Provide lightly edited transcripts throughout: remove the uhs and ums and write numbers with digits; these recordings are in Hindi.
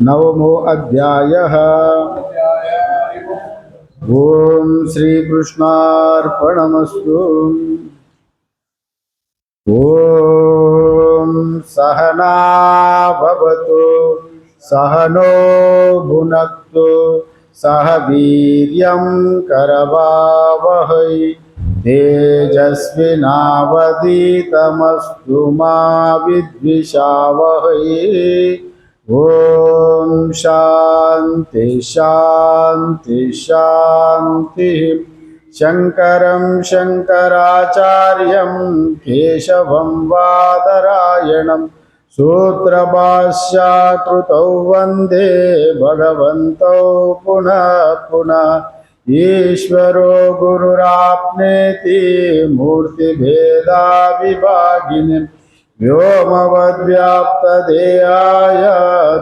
नवमो अध्यायः। ओम श्री कृष्णार्पणमस्तु। ओम सहना भवतु सहनो भुनक्तु सह वीर्यं करवावहै तेजस्विनावधीतमस्तु मा विद्विषावहै। ओम शांति शांति शांति। शंकरं शंकराचार्यं केशवं बादरायणं सूत्रभाष्याकृतौ वन्दे भगवन्तौ पुनः पुनः। ईश्वरो गुरुराप्नेति मूर्तिभेदाविभागिने व्योमवद्व्याप्तदेहाय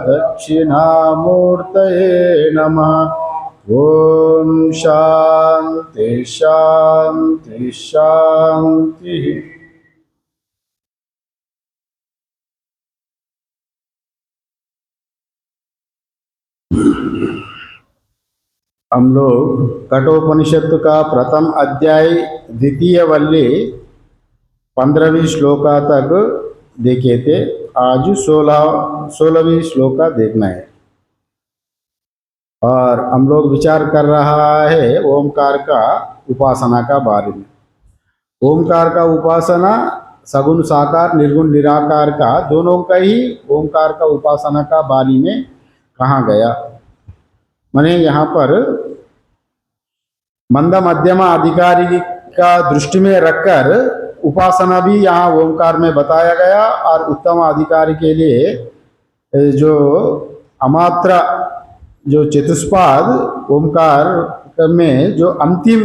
दक्षिणामूर्तये नमः। ओम शांति शांति शांति। हम लोग कठोपनिषद का प्रथम अध्याय द्वितीय वल्ली 15वीं श्लोका तक देखे थे। आज 16वीं श्लोका देखना है और हम लोग विचार कर रहा है ओमकार का उपासना का बारे में। ओमकार का उपासना सगुण साकार निर्गुण निराकार का दोनों का ही ओमकार का उपासना का बारे में कहा गया। माने यहाँ पर मंद मध्यमा अधिकारी का दृष्टि में रखकर उपासना भी यहाँ ओमकार में बताया गया और उत्तम अधिकारी के लिए जो अमात्र जो चतुष्पाद ओमकार में जो अंतिम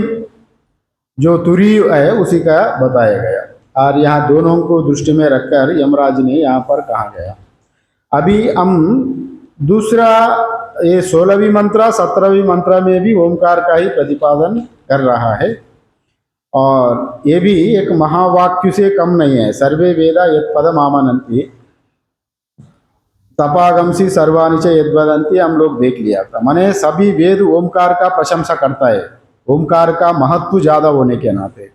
जो तुरी है उसी का बताया गया और यहाँ दोनों को दृष्टि में रखकर यमराज ने यहाँ पर कहा गया। अभी हम दूसरा ये 16वीं मंत्र 17वीं मंत्र में भी ओमकार का ही प्रतिपादन कर रहा है और ये भी एक महावाक्य से कम नहीं है। सर्वे वेदा यत्पदम आमनन्ति तपागमसी सर्वाणि च यद्वदन्ति हम लोग देख लिया था। माने सभी वेद ओमकार का प्रशंसा करता है, ओमकार का महत्व ज्यादा होने के नाते।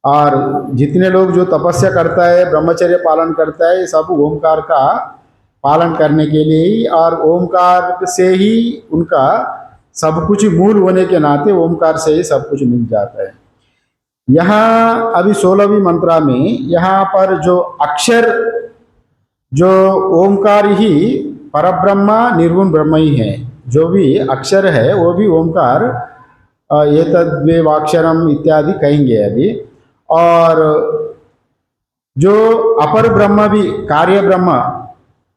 और जितने लोग जो तपस्या करता है ब्रह्मचर्य पालन करता है सब ओमकार का पालन करने के लिए ही और ओमकार से ही उनका सब कुछ मूल होने के नाते ओमकार से ही सब कुछ मिल जाता है। यहाँ अभी 16वीं मंत्रा में यहाँ पर जो अक्षर जो ओमकार ही परब्रह्म निर्गुण ब्रह्म ही है, जो भी अक्षर है वो भी ओमकार एतद्वेवाक्षरम इत्यादि कहेंगे अभी। और जो अपर ब्रह्म भी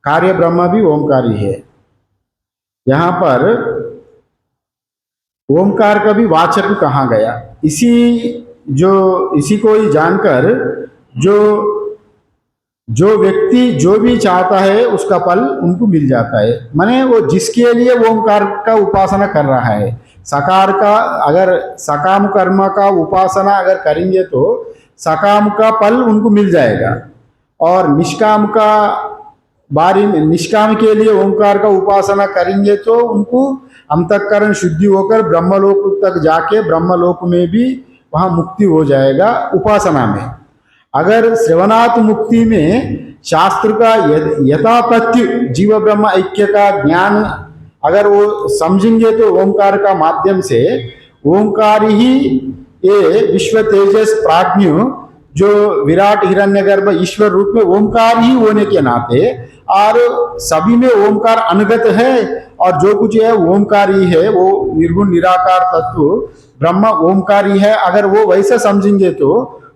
कार्य ब्रह्म भी ओमकार ही है। यहाँ पर ओमकार का भी वाचक कहा गया। इसी को ही जानकर जो व्यक्ति जो भी चाहता है उसका फल उनको मिल जाता है। माने वो जिसके लिए वो ओमकार का उपासना कर रहा है, सकार का अगर सकाम कर्म का उपासना अगर करेंगे तो सकाम का फल उनको मिल जाएगा और निष्काम का बारी में निष्काम के लिए ओमकार का उपासना करेंगे तो उनको अंतःकरण शुद्धि होकर ब्रह्मलोक तक जाके ब्रह्मलोक में भी वहाँ मुक्ति हो जाएगा उपासना में। अगर श्रवणात् मुक्ति में शास्त्र का यथातथ्य जीव ब्रह्म ऐक्य का ज्ञान अगर वो समझेंगे तो ओमकार का माध्यम से ओमकार ही ये विश्व तेजस प्राज्ञ जो विराट हिरण्यगर्भ ईश्वर रूप में ओमकार ही होने के नाते और सभी में ओमकार अनुगत है और जो कुछ है ओमकार ही है, वो निर्गुण निराकार तत्व ब्रह्म ओमकार ही है। अगर वो वैसे समझेंगे तो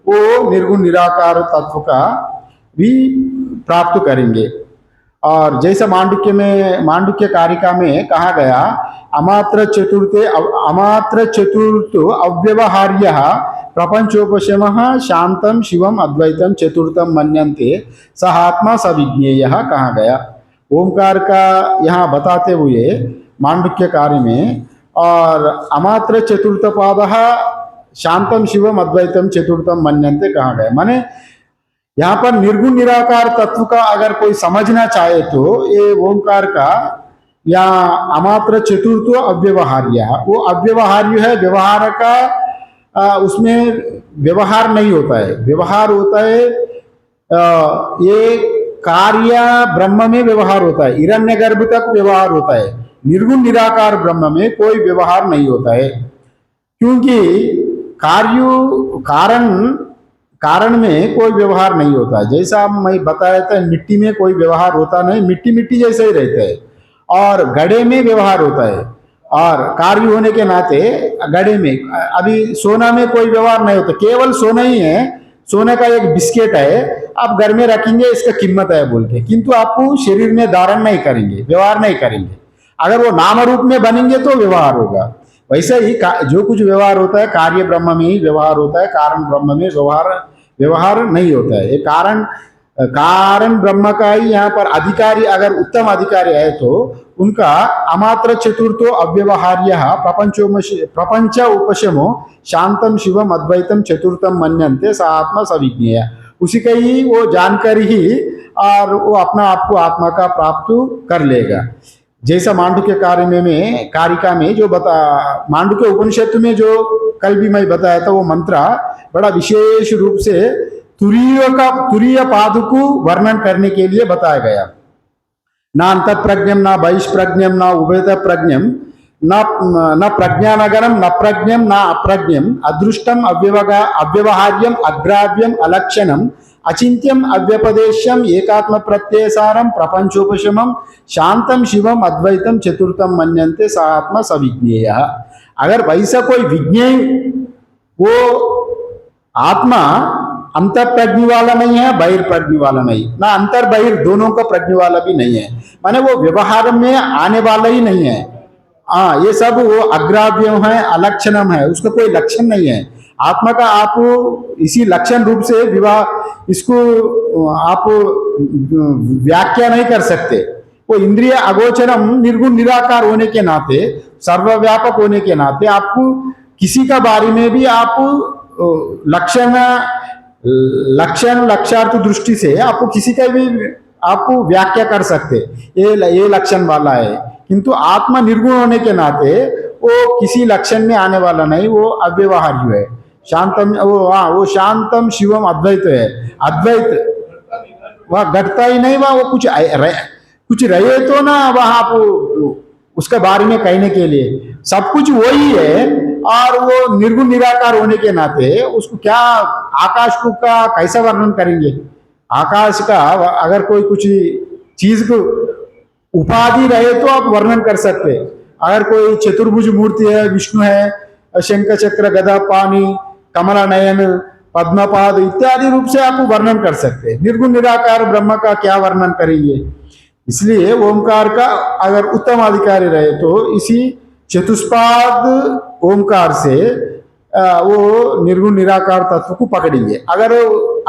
वो निर्गुण निराकार तत्व का भी प्राप्त करेंगे। और जैसे मांडुक्य कारिका में कहा गया अमात्र चतुर्थ अव्यवहार्य प्रपंचोपशमः शांतम शिवम अद्वैतम चतुर्थम मन्यन्ते सह आत्मा सविज्ञेय कहा गया। ओमकार का यहाँ बताते हुए मांडुक्य कार्य में और अमात्र चतुर्थ पाद शांतम शिवम अद्वैतम चतुर्थम मन्यन्ते कहा गया। माने यहाँ पर निर्गुण निराकार तत्व का अगर कोई समझना चाहे तो ये ओंकार का या अमात्र चतुर्थ अव्यवहार्य, वो अव्यवहार्य है। व्यवहार का उसमें व्यवहार नहीं होता है, व्यवहार होता है ये कार्य ब्रह्म में व्यवहार होता है, हिरण्यगर्भ तक व्यवहार होता है। निर्गुण निराकार ब्रह्म में कोई व्यवहार नहीं होता है, क्योंकि कारण कारण में कोई व्यवहार नहीं होता। जैसा मैं बताया था, मिट्टी में कोई व्यवहार होता नहीं, मिट्टी मिट्टी जैसा ही रहता है। और घड़े में व्यवहार होता है, और कार्य होने के नाते घड़े में, अभी सोना में कोई व्यवहार नहीं होता, केवल सोना ही है। सोने का एक बिस्किट है, आप घर में रखेंगे, इसका कीमत है बोल के, किंतु आपको शरीर में धारण नहीं करेंगे, व्यवहार नहीं करेंगे। अगर वो नाम रूप में बनेंगे तो व्यवहार होगा। वैसे ही जो कुछ व्यवहार होता है कार्य ब्रह्म में ही व्यवहार होता है, कारण ब्रह्म में व्यवहार नहीं होता है। ये कारण ब्रह्म का ही यहाँ पर अधिकारी, अगर उत्तम अधिकारी है तो उनका अमात्र चतुर्थो अव्यवहार्य प्रपंच उपशमो शांतम शिवम अद्वैतम चतुर्थम मन्यन्ते स आत्मा सविज्ञेय। उसी का ही वो जानकर ही और वो अपना आपको आत्मा का प्राप्त कर लेगा। जैसा मांडुक्य कारिका में जो मांडुक्य उपनिषद में जो कल भी मैं बताया था, वो मंत्र बड़ा विशेष रूप से तुरीय पाद को वर्णन करने के लिए बताया गया। न अंतःप्रज्ञम, न बहिष्प्रज्ञम, न उभयत प्रज्ञम, न प्रज्ञानगरम, न प्रज्ञम, न अप्रज्ञम, अदृष्टम अव्यवहार्यम, अग्राव्यम, अलक्षणम, अचिंत्यम, अव्यपदेश्यम, एकात्म प्रत्ययसारम, प्रपंचोपशमम, शांतम शिवम अद्वैतम चतुर्थम मन्यन्ते स आत्मा सविज्ञेय। अगर वैसा कोई विज्ञेय, वो आत्मा अंतर प्रज्ञ वाला नहीं है, बहिर्प्रज्ञ वाला नहीं, ना अंतर बहिर् दोनों का प्रज्ञ वाला भी नहीं है, माने वो व्यवहार में आने वाला ही नहीं है। ये सब वो अग्राव्य है, अलक्षणम है, उसका कोई लक्षण नहीं है। आत्मा का आप इसी लक्षण रूप से इसको आप व्याख्या नहीं कर सकते। वो इंद्रिय अगोचरम निर्गुण निराकार होने के नाते, सर्वव्यापक होने के नाते, आपको किसी का बारे में भी आप लक्षार्थ दृष्टि से आपको किसी का भी आपको व्याख्या कर सकते, ये लक्षण वाला है। किंतु आत्मा निर्गुण होने के नाते वो किसी लक्षण में आने वाला नहीं, वो अव्यवहार्य है। शांतम, वो शांतम शिवम अद्वैत है। अद्वैत वह घटता ही नहीं, वह वो कुछ रहे तो ना वह आप उसके बारे में कहने के लिए, सब कुछ वही है। और वो निर्गुण निराकार होने के नाते उसको क्या, आकाश को का कैसा वर्णन करेंगे? आकाश का अगर कोई कुछ चीज को उपाधि रहे तो आप वर्णन कर सकते। अगर कोई चतुर्भुज मूर्ति है, विष्णु है, शंख चक्र गदा पानी कमला नयन पद्मपाद इत्यादि रूप से आप वर्णन कर सकते। निर्गुण निराकार ब्रह्म का क्या वर्णन करेंगे? इसलिए ओंकार का अगर उत्तम अधिकारी रहे तो इसी चतुष्पाद ओंकार से वो निर्गुण निराकार तत्व को पकड़ेंगे। अगर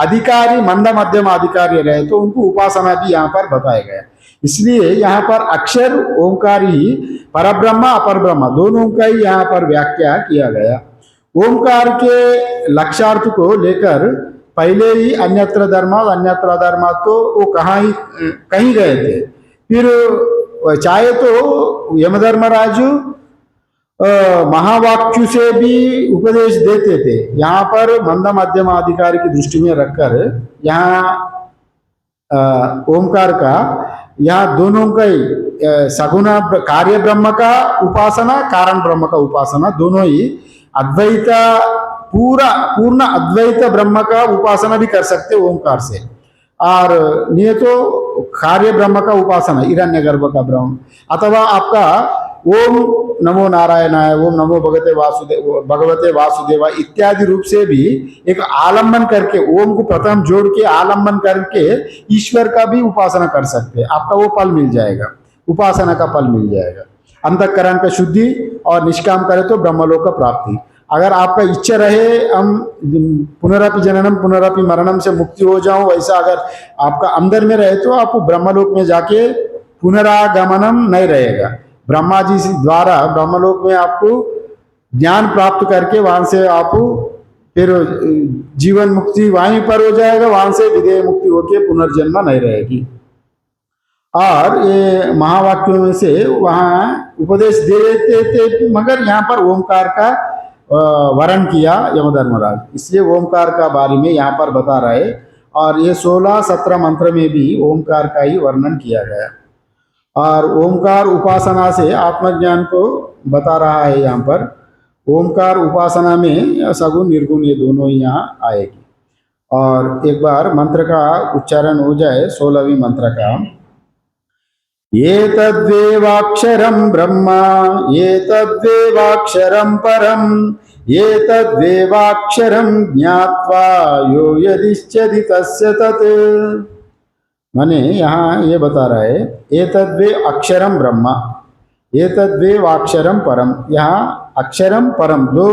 अधिकारी मंद मध्यम अधिकारी रहे तो उनको उपासना भी यहाँ पर बताया गया। इसलिए यहाँ पर अक्षर ओंकार ही परब्रह्म अपर ब्रह्म दोनों का ही यहाँ पर व्याख्या किया गया। ओंकार के लक्ष्यार्थ को लेकर पहले ही अन्यत्र धर्मा तो वो कहीं गए थे। फिर चाहे तो यमधर्मराजु महावाक्यु से भी उपदेश देते थे। यहाँ पर मंद मध्यम अधिकारी की दृष्टि में रखकर यहाँ ओंकार का, यहाँ दोनों का ही सगुण कार्य ब्रह्म का उपासना, कारण ब्रह्म का उपासना, दोनों ही अद्वैत पूर्ण अद्वैत ब्रह्म का उपासना भी कर सकते ओंकार से। और नहीं तो कार्य ब्रह्म का उपासना हिरण्यगर्भ का ब्रह्म, अथवा आपका ओम नमो नारायणाय, ओम नमो भगवते वासुदेवा इत्यादि रूप से भी एक आलम्बन करके, ओम को प्रथम जोड़ के आलम्बन करके ईश्वर का भी उपासना कर सकते हैं। आपका वो फल मिल जाएगा, उपासना का फल मिल जाएगा। अंतःकरण का शुद्धि और निष्काम करे तो ब्रह्मलोक का प्राप्ति। अगर आपका इच्छा रहे हम पुनरपि जननम पुनरपि मरणम से मुक्ति हो जाऊं, वैसा अगर आपका अंदर में रहे तो आप ब्रह्मलोक में जाके पुनरागमनम नहीं रहेगा। ब्रह्मा जी द्वारा ब्रह्मलोक में आपको ज्ञान प्राप्त करके वहां से आप फिर जीवन मुक्ति वहीं पर हो जाएगा, वहां से विदेह मुक्ति होके पुनर्जन्म नहीं रहेगी। और ये महावाक्यों में से वहाँ उपदेश दे देते थे, मगर यहाँ पर ओमकार का वर्ण किया यमधर्मराज, इसलिए ओमकार का बारे में यहाँ पर बता रहे। और ये 16-17 मंत्र में भी ओमकार का ही वर्णन किया गया। और ओमकार उपासना से आत्मज्ञान को बता रहा है यहाँ पर। ओमकार उपासना में सगुण निर्गुण ये दोनों ही यहाँ आएगी। और एक बार मंत्र का उच्चारण हो जाए, 16वीं मंत्र का। एतद्वेवाक्षरं ब्रह्म एतद्वेवाक्षरं परम एतद्वेवाक्षरं ज्ञात्वा यो यदिच्छति तस्य तत्। माने यहाँ ये बता रहा है, एतद्वे अक्षरम ब्रह्म एतद्वेवाक्षरम परम। यहाँ अक्षरम परम, दो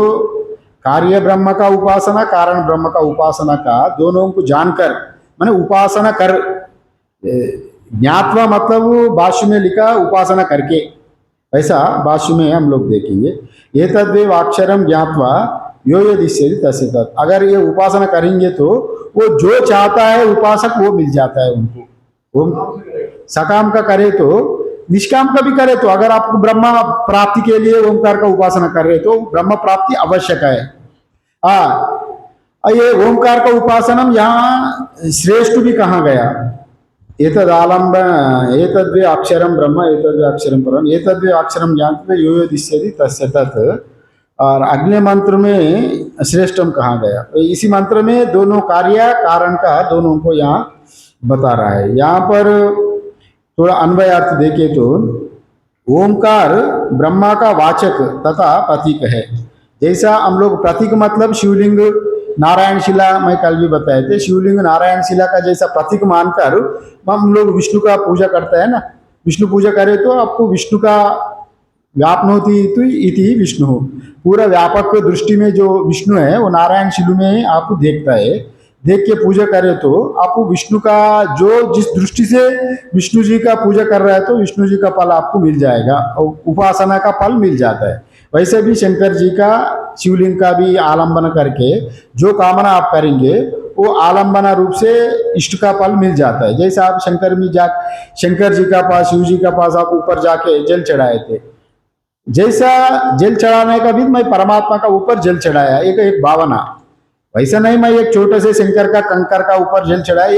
कार्य ब्रह्म का उपासना, कारण ब्रह्म का उपासना का, दोनों को जानकर माने उपासना कर। ज्ञात्वा मतलब भाष्य में लिखा उपासना करके, ऐसा भाष्य में हम लोग देखेंगे। एतद्वेव अक्षरम ज्ञात्वा यो यदिच्छति तस्य तत्। अगर ये उपासना करेंगे तो वो जो चाहता है उपासक वो मिल जाता है उनको। वो सकाम का करे तो निष्काम का भी करे तो, अगर आप ब्रह्म प्राप्ति के लिए ओंकार का उपासना कर रहे तो ब्रह्म प्राप्ति आवश्यक है। ये ओंकार का उपासना यहाँ श्रेष्ठ भी कहा गया। एतद्वे अक्षरम ब्रह्म एतद्वे अक्षरम परम एतद्वे अक्षरम ज्ञात्वा यो यदिच्छति तस्य तत्। और अगले मंत्र में श्रेष्ठम कहा गया। इसी मंत्र में दोनों कार्य कारण का दोनों को यहाँ बता रहा है। यहाँ पर थोड़ा अन्वयार्थ देखे तो ओमकार ब्रह्मा का वाचक तथा प्रतीक है। जैसा हम लोग प्रतीक मतलब शिवलिंग नारायण शिला, मैं कल भी बताए थे, शिवलिंग नारायण शिला का जैसा प्रतीक मानकर हम लोग विष्णु का पूजा करते हैं ना। विष्णु पूजा करें तो आपको विष्णु का व्यापनोति इति विष्णु हो, पूरा व्यापक दृष्टि में जो विष्णु है वो नारायण शिलु में आपको देखता है। देख के पूजा करे तो आपको विष्णु का जो जिस दृष्टि से विष्णु जी का पूजा कर रहा है तो विष्णु जी का फल आपको मिल जाएगा और उपासना का फल मिल जाता है। वैसे भी शंकर जी का शिवलिंग का भी आलंबन करके जो कामना आप करेंगे वो आलंबना रूप से इष्ट का फल मिल जाता है। जैसे आप शंकर जी का पास, शिव जी का पास आप ऊपर जाके जल चढ़ाए थे, जैसा जल चढ़ाने का भी मैं परमात्मा का ऊपर जल चढ़ाया एक भावना, वैसा नहीं मैं एक छोटे से शंकर का कंकर का ऊपर जल चढ़ाया,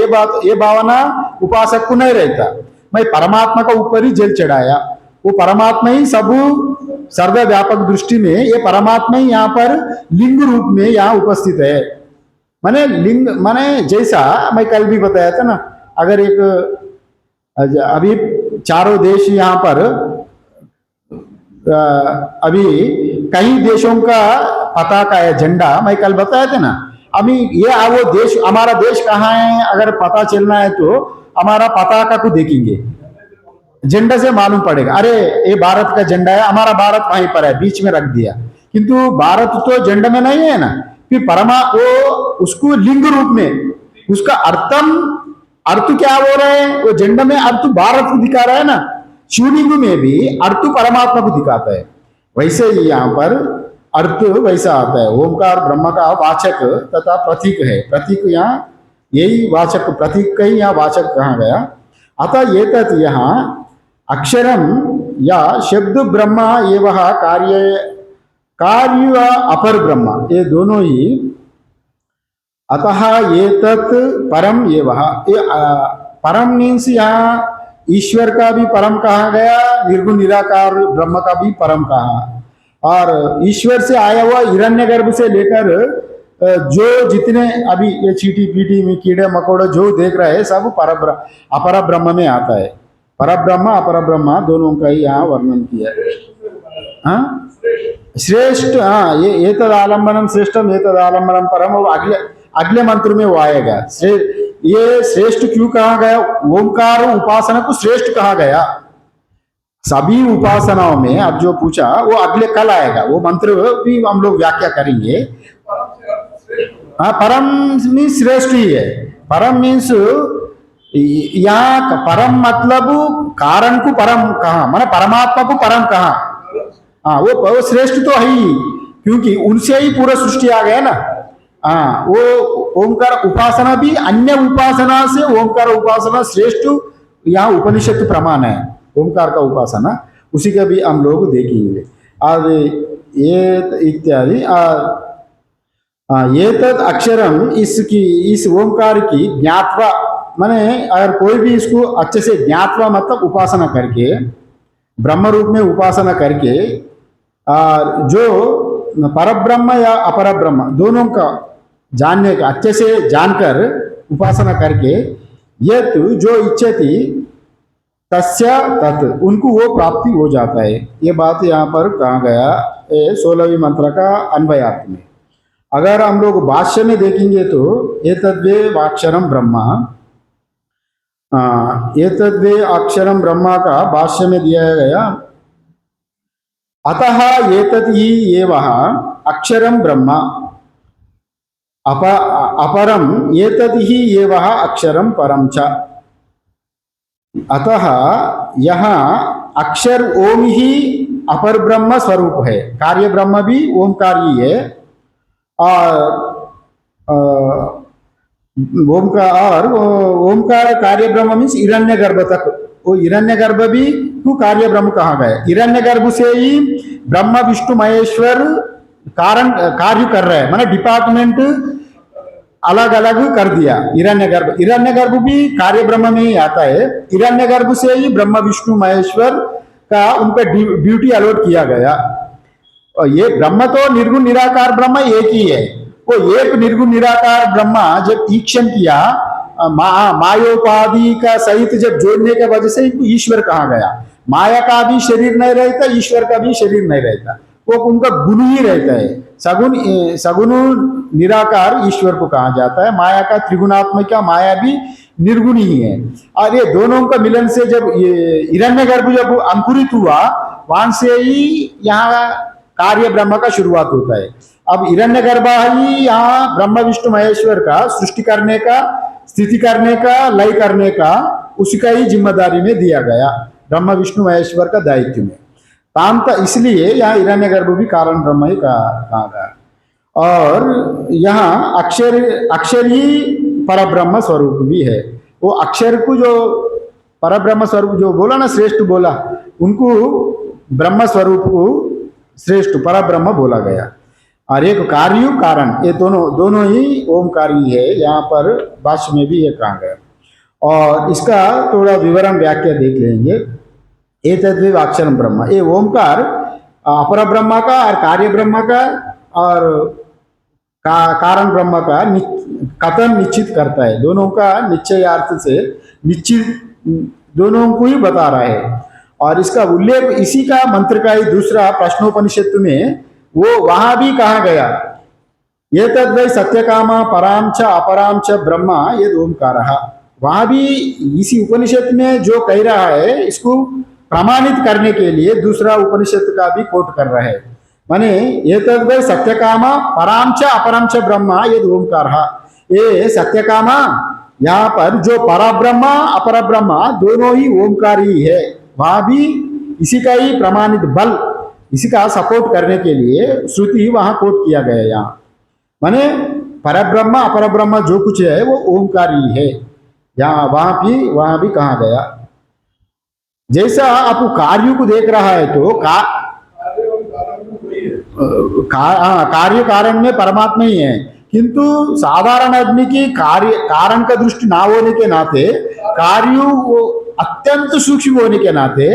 ये भावना उपासक को नहीं रहता। मैं परमात्मा का ऊपर ही जल चढ़ाया, वो परमात्मा ही सब सर्वव्यापक दृष्टि में, ये परमात्मा ही यहाँ पर लिंग रूप में यहाँ उपस्थित है। माने लिंग माने जैसा मैं कल भी बताया था ना, अगर एक अभी चारों देश यहाँ पर अभी कई देशों का पताका है, झंडा, मैं कल बताया था ना। अभी ये वो देश, हमारा देश कहाँ है अगर पता चलना है तो हमारा पताका को देखेंगे, झंडा से मालूम पड़ेगा। अरे ये भारत का झंडा है, हमारा भारत वहीं पर है, बीच में रख दिया, किंतु भारत तो झंडा में नहीं है ना। फिर वो उसको लिंग रूप में उसका अर्थ क्या हो रहा है, वो झंडा में अर्थ भारत को दिखा रहा है ना, शिवलिंग में भी अर्थ परमात्मा को दिखाता है। वैसे ही यहाँ पर अर्थ वैसा आता है। ओमकार ब्रह्म का वाचक तथा प्रतीक है। प्रतीक यहाँ यही वाचक, प्रतीक का ही यहाँ वाचक कहा गया। अतः ये तत् यहाँ अक्षरम या शब्द ब्रह्म एवं कार्य अपर ब्रह्म, ये दोनों ही। अतः ये तत् परम एवं, परम मीन्स यहाँ ईश्वर का भी परम कहा गया, निर्गुण निराकार ब्रह्म का भी परम कहा। और ईश्वर से आया हुआ हिरण्यगर्भ से लेकर जो जितने अभी ये चीटी पीटी में कीड़े मकोड़े जो देख रहे हैं सब अपर ब्रह्म में आता है। पर ब्रह्म अपर ब्रह्म दोनों का ही यहाँ वर्णन किया है। हाँ श्रेष्ठ, हाँ ये तद आलम्बनम श्रेष्ठम ये तद आलम्बनम परम, वो अगले मंत्र में वो आएगा। ये श्रेष्ठ क्यों कहा गया, ओंकार उपासना को श्रेष्ठ कहा गया सभी उपासनाओं में। अब जो पूछा वो अगले कल आएगा, वो मंत्र भी हम लोग व्याख्या करेंगे। हाँ परम मीन्स श्रेष्ठ ही है। परम मीन्स यहाँ परम मतलब कारण को परम कहा, माने परमात्मा को परम कहा। हाँ वो श्रेष्ठ तो है ही, क्योंकि उनसे ही पूरा सृष्टि आ गया ना। हाँ, वो ओंकार उपासना भी अन्य उपासना से ओंकार उपासना श्रेष्ठ यहाँ उपनिषद प्रमाण है। ओंकार का उपासना उसी का भी हम लोग देखेंगे। और ये इत्यादि ये तद अक्षरम, इसकी इस ओंकार की ज्ञातवा, माने अगर कोई भी इसको अच्छे से ज्ञातवा मतलब उपासना करके, ब्रह्म रूप में उपासना करके, और जो परब्रह्म या अपर ब्रह्म दोनों का जानने का, अच्छे से जानकर उपासना करके, ये तो जो इच्छति तस्य तत्, उनको वो प्राप्ति हो जाता है। ये बात यहाँ पर कहा गया 16वीं मंत्र का अन्वयार्थ में। अगर हम लोग भाष्य में देखेंगे तो एतद्वे अक्षरम ब्रह्मा, एतद्वे अक्षरम ब्रह्मा का भाष्य में दिया गया, अतः एतद् ही एवः अक्षरम ब्रह्मा अपरम एतद् ही एवः अक्षरम परम च। अतः यहाँ अक्षर ओम ही अपर ब्रह्म स्वरूप है, कार्य ब्रह्म भी ओमकार ही है, और ओमकार कार्य ब्रह्म मीन्स हिरण्य गर्भ तक, वो हिरण्य गर्भ भी तो कार्य ब्रह्म कहा गया। हिरण्य गर्भ से ही ब्रह्मा विष्णु महेश्वर कारण कार्य कर रहे हैं, माने डिपार्टमेंट अलग अलग कर दिया। हिरण्य गर्भ भी कार्य ब्रह्म में ही आता है। हिरण्य गर्भ से ही ब्रह्मा विष्णु महेश्वर का उनका ड्यूटी अलॉट किया गया। और ये ब्रह्म तो निर्गुण निराकार ब्रह्म एक ही है। वो एक निर्गुण निराकार ब्रह्मा जब ईक्षण किया, मायोपाधि का सहित जब जोड़ने के वजह से इनको ईश्वर कहा गया। माया का भी शरीर नहीं रहता, ईश्वर का भी शरीर नहीं रहता, वो उनका गुण ही रहता है। सगुण निराकार ईश्वर को कहा जाता है। माया का त्रिगुणात्मक, माया भी निर्गुण ही है। और ये दोनों का मिलन से जब ये हिरण्यगर्भ जब अंकुरित हुआ, वहां से ही यहाँ कार्य ब्रह्म का शुरुआत होता है। अब हिरण्यगर्भ ही यहाँ ब्रह्मा विष्णु महेश्वर का सृष्टि करने का, स्थिति करने का, लय करने का उसका ही जिम्मेदारी में दिया गया, ब्रह्मा विष्णु महेश्वर का दायित्व में तांत। इसलिए यहाँ हिरण्यगर्भ भी कारण ब्रह्म ही कहा गया। और यहाँ अक्षर ही परब्रह्म स्वरूप भी है। वो अक्षर को जो परब्रह्म स्वरूप जो बोला ना, श्रेष्ठ बोला, उनको ब्रह्म स्वरूप को श्रेष्ठ परब्रह्म बोला गया। और एक कार्य कारण, ये दोनों ही ओमकारी है। यहाँ पर भाष्य में भी ये कहा गया। और इसका थोड़ा विवरण व्याख्या देख लेंगे। एतद्वे अक्षरम ब्रह्म, ये ओमकार अपर ब्रह्म का और कार्य ब्रह्म का और कारण ब्रह्म का कथन निश्चित करता है। दोनों का निश्चयार्थ से निश्चित दोनों को ही बता रहा है। और इसका उल्लेख इसी का मंत्र का ही दूसरा प्रश्नोपनिषद में वो वहां भी कहा गया, ये तद्वै सत्यकामा पराम च अपराम च ब्रह्मा ये ओमकार। वहां भी इसी उपनिषद में जो कह रहा है, इसको प्रमाणित करने के लिए दूसरा उपनिषद का भी कोट कर रहा है। माने ये तद्वै सत्यकामा पराम च अपराम च ब्रह्मा ये ओमकार। ये सत्यकामा यहाँ पर जो पराब्रह्मा अपर ब्रह्मा दोनों ही ओमकार ही है। वहां भी इसी का ही प्रमाणित बल, इसी का सपोर्ट करने के लिए श्रुति वहां कोट किया गया। यहाँ माने परब्रह्म अपर ब्रह्म जो कुछ है वो ओमकार ही है। यहाँ वहां भी कहा गया। जैसा आप कार्य को देख रहा है तो कार्य कारण में परमात्मा ही है, किंतु साधारण आदमी की कार्य कारण का दृष्टि ना होने के नाते, कार्य अत्यंत सूक्ष्म होने के नाते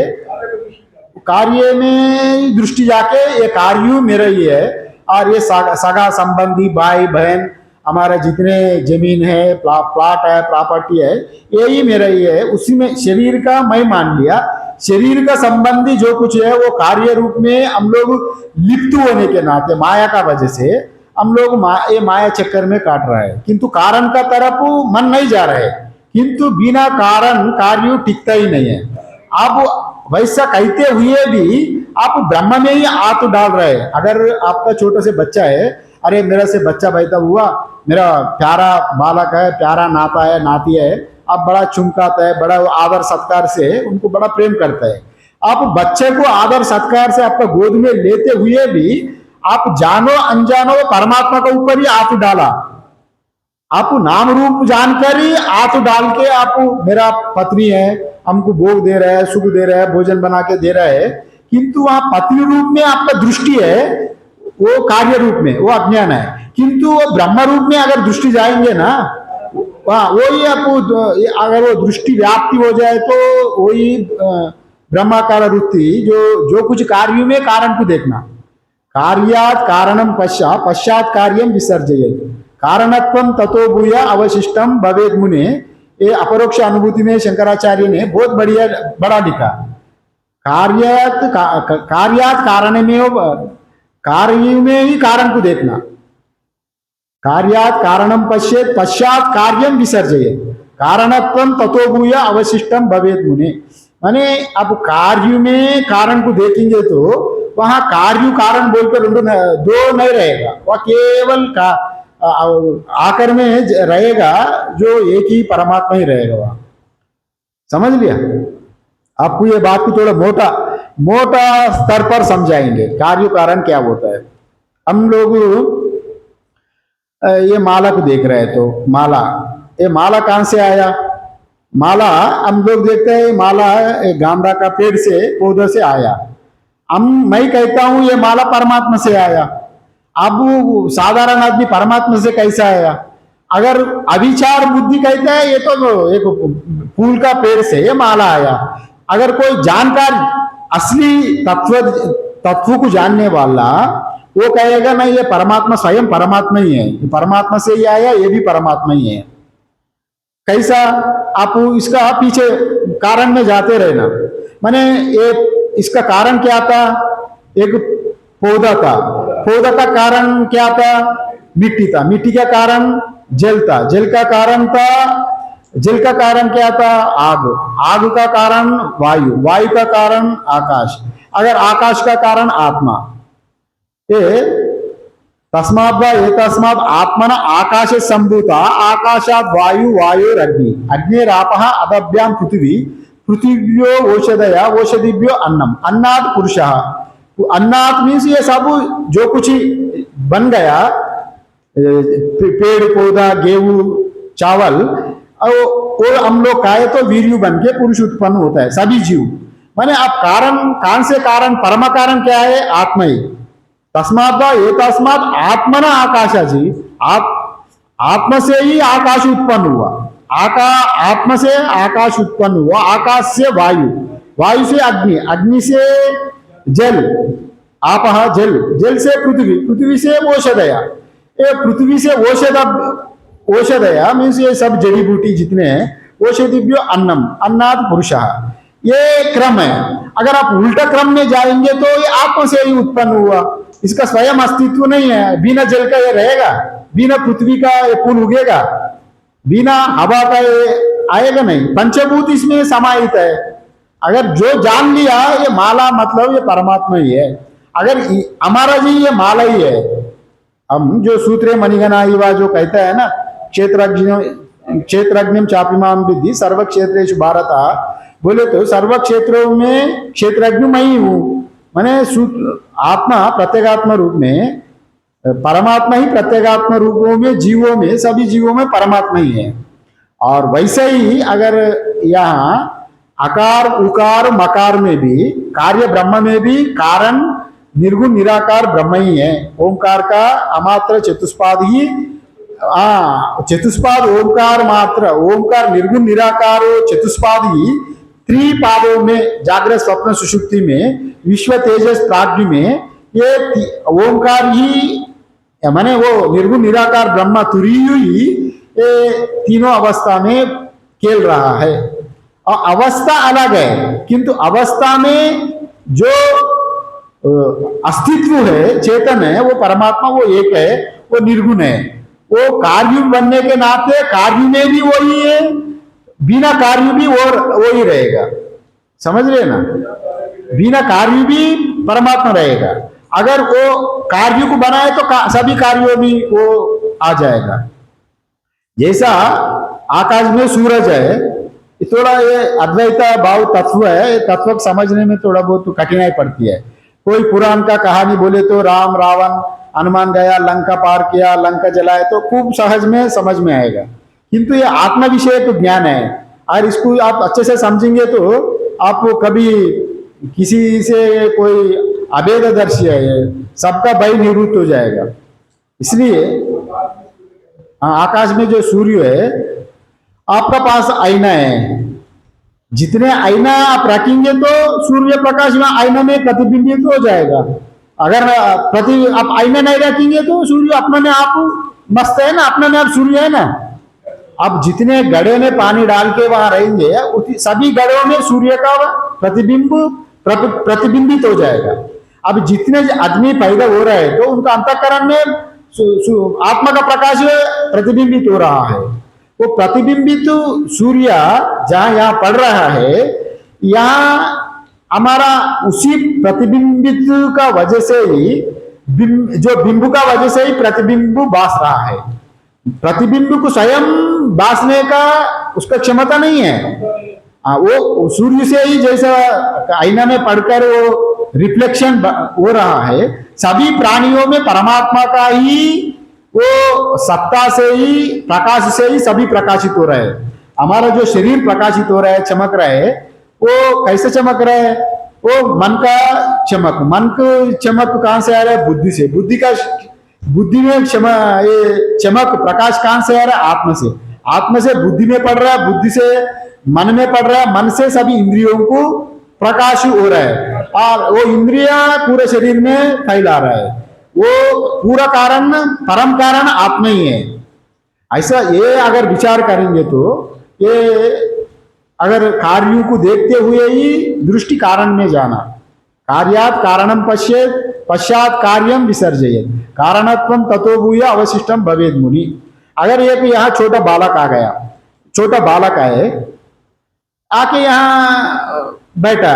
कार्य में दृष्टि जाके ये कार्य मेरा ही है। और ये सगा संबंधी भाई बहन हमारा जितने जमीन है, प्लाट है, प्रॉपर्टी है, यही मेरा ही है। उसी में शरीर का मैं मान लिया। शरीर का संबंधी जो कुछ है वो कार्य रूप में हम लोग लिप्त होने के नाते माया का वजह से हम लोग ये माया चक्कर में काट रहा है, किंतु कारण का तरफ मन नहीं जा रहा है। किंतु बिना कारण कार्य टिकता ही नहीं है। आप वैसा कहते हुए भी आप ब्रह्म में ही हाथ डाल रहे हैं। अगर आपका छोटा से बच्चा है, अरे मेरा से बच्चा पैदा हुआ, मेरा प्यारा बालक है, प्यारा नाता है, नाती है, आप बड़ा चुमकाता है, बड़ा आदर सत्कार से उनको बड़ा प्रेम करता है। आप बच्चे को आदर सत्कार से आपका गोद में लेते हुए भी आप जानो अनजानो परमात्मा के ऊपर ही हाथ डाला, आप नाम रूप जानकर ही हाथ डाल के आप मेरा पत्नी है, हमको भोग दे रहा है, सुख दे रहा है, भोजन बना के दे रहा है, किंतु वहां पत्नी रूप में आपका दृष्टि है, वो कार्य रूप में वो अज्ञान है। किंतु वो ब्रह्म रूप में अगर दृष्टि जाएंगे ना, वही आपको अगर वो दृष्टि व्याप्ति हो जाए तो वही ब्रह्माकार वृत्ति, जो कुछ कार्य में कारण को देखना, कार्यात कारणम पश्चात पश्चात कार्यम विसर्जयेत कारणत्वम ततो भूय अवशिष्टम भवेद मुने। ये अपरोक्ष अनुभूति में शंकराचार्य ने बहुत बढ़िया बड़ा लिखा। कार्यात कारण में, कार्य में ही कारण को देखना, कार्यात कारणम पश्येत पश्चात कार्यम विसर्जयेत कारणत्वम ततो भूय अवशिष्टम भवेद मुने। माने अब कार्य में कारण को देखेंगे तो वहां कार्य कारण बोलकर दो नहीं रहेगा, वह केवल आकर में रहेगा, जो एक ही परमात्मा ही रहेगा वहां। समझ लिया? आपको ये बात को थोड़ा मोटा स्तर पर समझाएंगे कार्य कारण क्या होता है। हम लोग ये माला को देख रहे हैं, तो ये माला कहां से आया? माला हम लोग देखते हैं, माला गांधा का पेड़ से पौधे से आया। मैं कहता हूं ये माला परमात्मा से आया। अब साधारण आदमी परमात्मा से कैसा आया? अगर अविचार बुद्धि कहता है ये तो एक फूल का पेड़ से ये माला आया। अगर कोई जानकार असली तत्व को जानने वाला वो कहेगा नहीं, ये परमात्मा स्वयं परमात्मा ही है, ये परमात्मा से ही आया, ये भी परमात्मा ही है। कैसा? आप इसका पीछे कारण में जाते रहना। माने ये इसका कारण क्या था? एक पौधा था, पौधा का कारण क्या था? मिट्टी था, मिट्टी का कारण जल था, जल का कारण था, जल का कारण क्या था? आग, आग का कारण वायु, वायु का कारण आकाश, अगर आकाश का कारण आत्मा। तस्मात् एतस्मात् आत्मना आकाशे संभूता आकाशात् वायु वायुरग्नि अग्निरापः अदभ्याम पृथ्वी पृथिव्यो औषधया औषधिभ्यो अन्नम अन्नात् पुरुषः। अन्नात् मीन्स ये सब जो कुछ बन गया, पेड़ पौधा गेहूं चावल, और हम लोग खाए तो वीर्यु बन के पुरुष उत्पन्न होता है, सभी जीव। माने आप कारण से कारण परम कारण क्या है? आत्मा ही। तस्मात् एतस्मात् आत्मना आकाशा जी, आत्मा से ही आकाश उत्पन्न हुआ, आत्मा से आकाश उत्पन्न हुआ, आकाश से वायु, वायु से अग्नि, अग्नि से जल, आपः जल, जल से पृथ्वी, पृथ्वी से औषधया, ये पृथ्वी से औषधया मीन्स ये सब जड़ी बूटी जितने हैं, औषधिभ्यो अन्नम अन्नात् पुरुषः। ये क्रम है। अगर आप उल्टा क्रम में जाएंगे तो ये आत्मा से ही उत्पन्न हुआ, इसका स्वयं अस्तित्व नहीं है। बिना जल का ये रहेगा, बिना पृथ्वी का ये फूल उगेगा, बिना हवा का ये आएगा नहीं। पंचभूत इसमें समाहित है। अगर जो जान लिया ये माला मतलब ये परमात्मा ही है, अगर हमारा जी ये माला ही है। हम जो सूत्रे मणिगणा इवा जो कहता है ना, क्षेत्रज्ञम चापिमाम विद्धि सर्व क्षेत्रेषु भारत, बोले तो सर्व क्षेत्रों में क्षेत्रज्ञ मैं ही हूं। माने आत्मा प्रत्येगात्मा रूप में, परमात्मा ही प्रत्येगात्मा रूपों में, जीवों में, सभी जीवों में परमात्मा ही है। और वैसे ही अगर यहाँ आकार उकार मकार में भी, कार्य ब्रह्म में भी कारण निर्गुण निराकार ब्रह्म ही है। ओंकार का अमात्र चतुष्पाद ही, चतुष्पाद ओंकार मात्र, ओंकार निर्गुण निराकार चतुष्पाद ही त्रिपादों में, जागृत स्वप्न सुषुप्ति में, विश्व तेजस प्राज्ञ में, ये ओंकार ही माने वो निर्गुण निराकार ब्रह्म तुरीय ही ये तीनों अवस्था में खेल रहा है। और अवस्था अलग है, किंतु अवस्था में जो अस्तित्व है, चेतन है, वो परमात्मा, वो एक है, वो निर्गुण है। वो कार्य बनने के नाते कार्य में भी वही है, बिना कार्य भी वो ही रहेगा। समझ रहे ना? बिना कार्य भी परमात्मा रहेगा। अगर वो कार्य को बनाए तो सभी कार्यों भी वो आ जाएगा। जैसा आकाश में सूरज है, थोड़ा ये अद्वैत भाव तत्व है, तत्व समझने में थोड़ा बहुत कठिनाई पड़ती है। कोई पुराण का कहानी बोले तो राम रावण हनुमान गया लंका पार किया लंका जलाए तो खूब सहज में समझ में आएगा। किंतु ये आत्म विषय तो ज्ञान है, और इसको आप अच्छे से समझेंगे तो आपको कभी किसी से कोई अभेददर्शी है, ये सबका भय निवृत्त हो जाएगा। इसलिए आकाश में जो सूर्य है, आपका पास आईना है, जितने आईना आप रखेंगे तो सूर्य प्रकाश में आईना में प्रतिबिंबित हो जाएगा। अगर आप आईना नहीं रखेंगे तो सूर्य अपने में आप मस्त है ना, अपने में आप सूर्य है ना। अब जितने गड्ढे में पानी डाल के वहां रहेंगे सभी गड्ढों में सूर्य का प्रतिबिंबित हो जाएगा। अब जितने आदमी पैदा हो रहे हैं तो उनका अंतःकरण में आत्मा का प्रकाश प्रतिबिंबित हो रहा है। वो प्रतिबिंबित सूर्य जहां यहाँ पड़ रहा है, यहाँ हमारा उसी प्रतिबिंबित का वजह से ही जो बिंबु का वजह से ही प्रतिबिंब भास रहा है। प्रतिबिंब को स्वयं भासने का उसका क्षमता नहीं है। वो सूर्य से ही जैसा आईना में पड़कर वो रिफ्लेक्शन हो रहा है, सभी प्राणियों में परमात्मा का ही वो सत्ता से ही प्रकाश से ही सभी प्रकाशित हो रहा है। हमारा जो शरीर प्रकाशित हो रहा है, चमक रहा है, वो कैसे चमक रहा है? वो मन का चमक, मन को चमक कहां से आ रहा है? बुद्धि से। बुद्धि में ये चमक प्रकाश कहां से आ रहा है? आत्मा से। आत्मा से बुद्धि में पड़ रहा है, बुद्धि से मन में पड़ रहा है, मन से सभी इंद्रियों को प्रकाश हो रहा है, और वो इंद्रिया पूरे शरीर में फैला रहा है। वो पूरा कारण, परम कारण आत्मा ही है। ऐसा ये अगर विचार करेंगे तो ये अगर कार्यों को देखते हुए ही दृष्टि कारण में जाना, कार्यात कारणम पश्येत पश्चात कार्यम विसर्जयेत कारणत्वम ततो भूय अवशिष्टम भवेद मुनि। अगर एक यहाँ छोटा बालक आ गया, छोटा बालक आए आके यहाँ बैठा,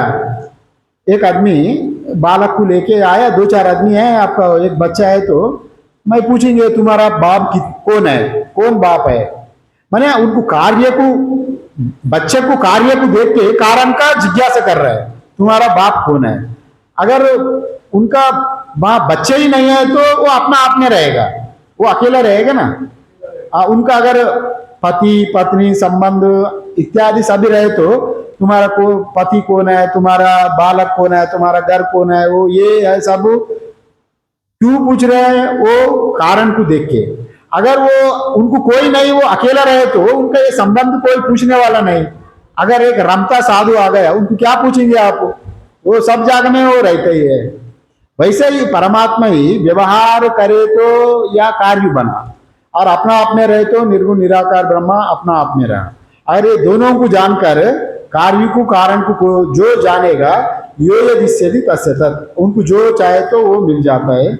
एक आदमी बालक को लेके आया, दो चार आदमी है, आपका एक बच्चा है, तो मैं पूछेंगे तुम्हारा बाप कौन है, कौन बाप है? मैंने उनको कार्य को, बच्चे को कार्य को देख के कारण का जिज्ञासा कर रहा है, तुम्हारा बाप कौन है? अगर उनका बाप बच्चे ही नहीं है तो वो अपना आप में रहेगा, वो अकेला रहेगा ना। उनका अगर पति पत्नी संबंध इत्यादि सभी रहे तो तुम्हारा को पति कौन है, तुम्हारा बालक कौन है, तुम्हारा घर कौन है, वो ये है सब क्यों पूछ रहे हैं? वो कारण को देख के। अगर वो उनको कोई नहीं, वो अकेला रहे तो उनका ये संबंध कोई पूछने वाला नहीं। अगर एक रमता साधु आ गया, उनको क्या पूछेंगे आप? वो सब जगह में वो रहते ही है। वैसे ही परमात्मा ही व्यवहार करे तो या कार्य बना, और अपना आप में रहे तो निर्गुण निराकार ब्रह्मा अपना आप में रहा। अगर ये दोनों को जानकर कार्य को कारण को जो जानेगा, यो यदिष्यति तस्य तत्, उनको जो चाहे तो वो मिल जाता है।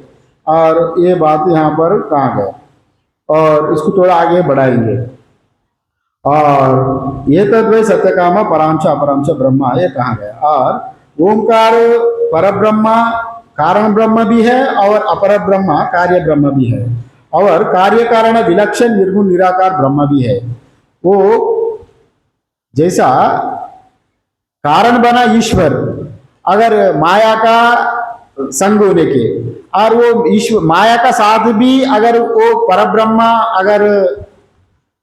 और ये बात यहाँ पर कहा गया, और इसको थोड़ा आगे बढ़ाएंगे। और ये तद्वै सत्यकाम परांश अपरांश ब्रह्मा, ये कहा गया। और ओंकार पर ब्रह्मा कारण ब्रह्म भी है, और अपर ब्रह्मा कार्य ब्रह्म भी है, और कार्य कारण विलक्षण निर्गुण निराकार ब्रह्म भी है। वो जैसा कारण बना ईश्वर, अगर माया का संग होने के, और वो ईश्वर माया का साथ भी अगर वो परब्रह्मा अगर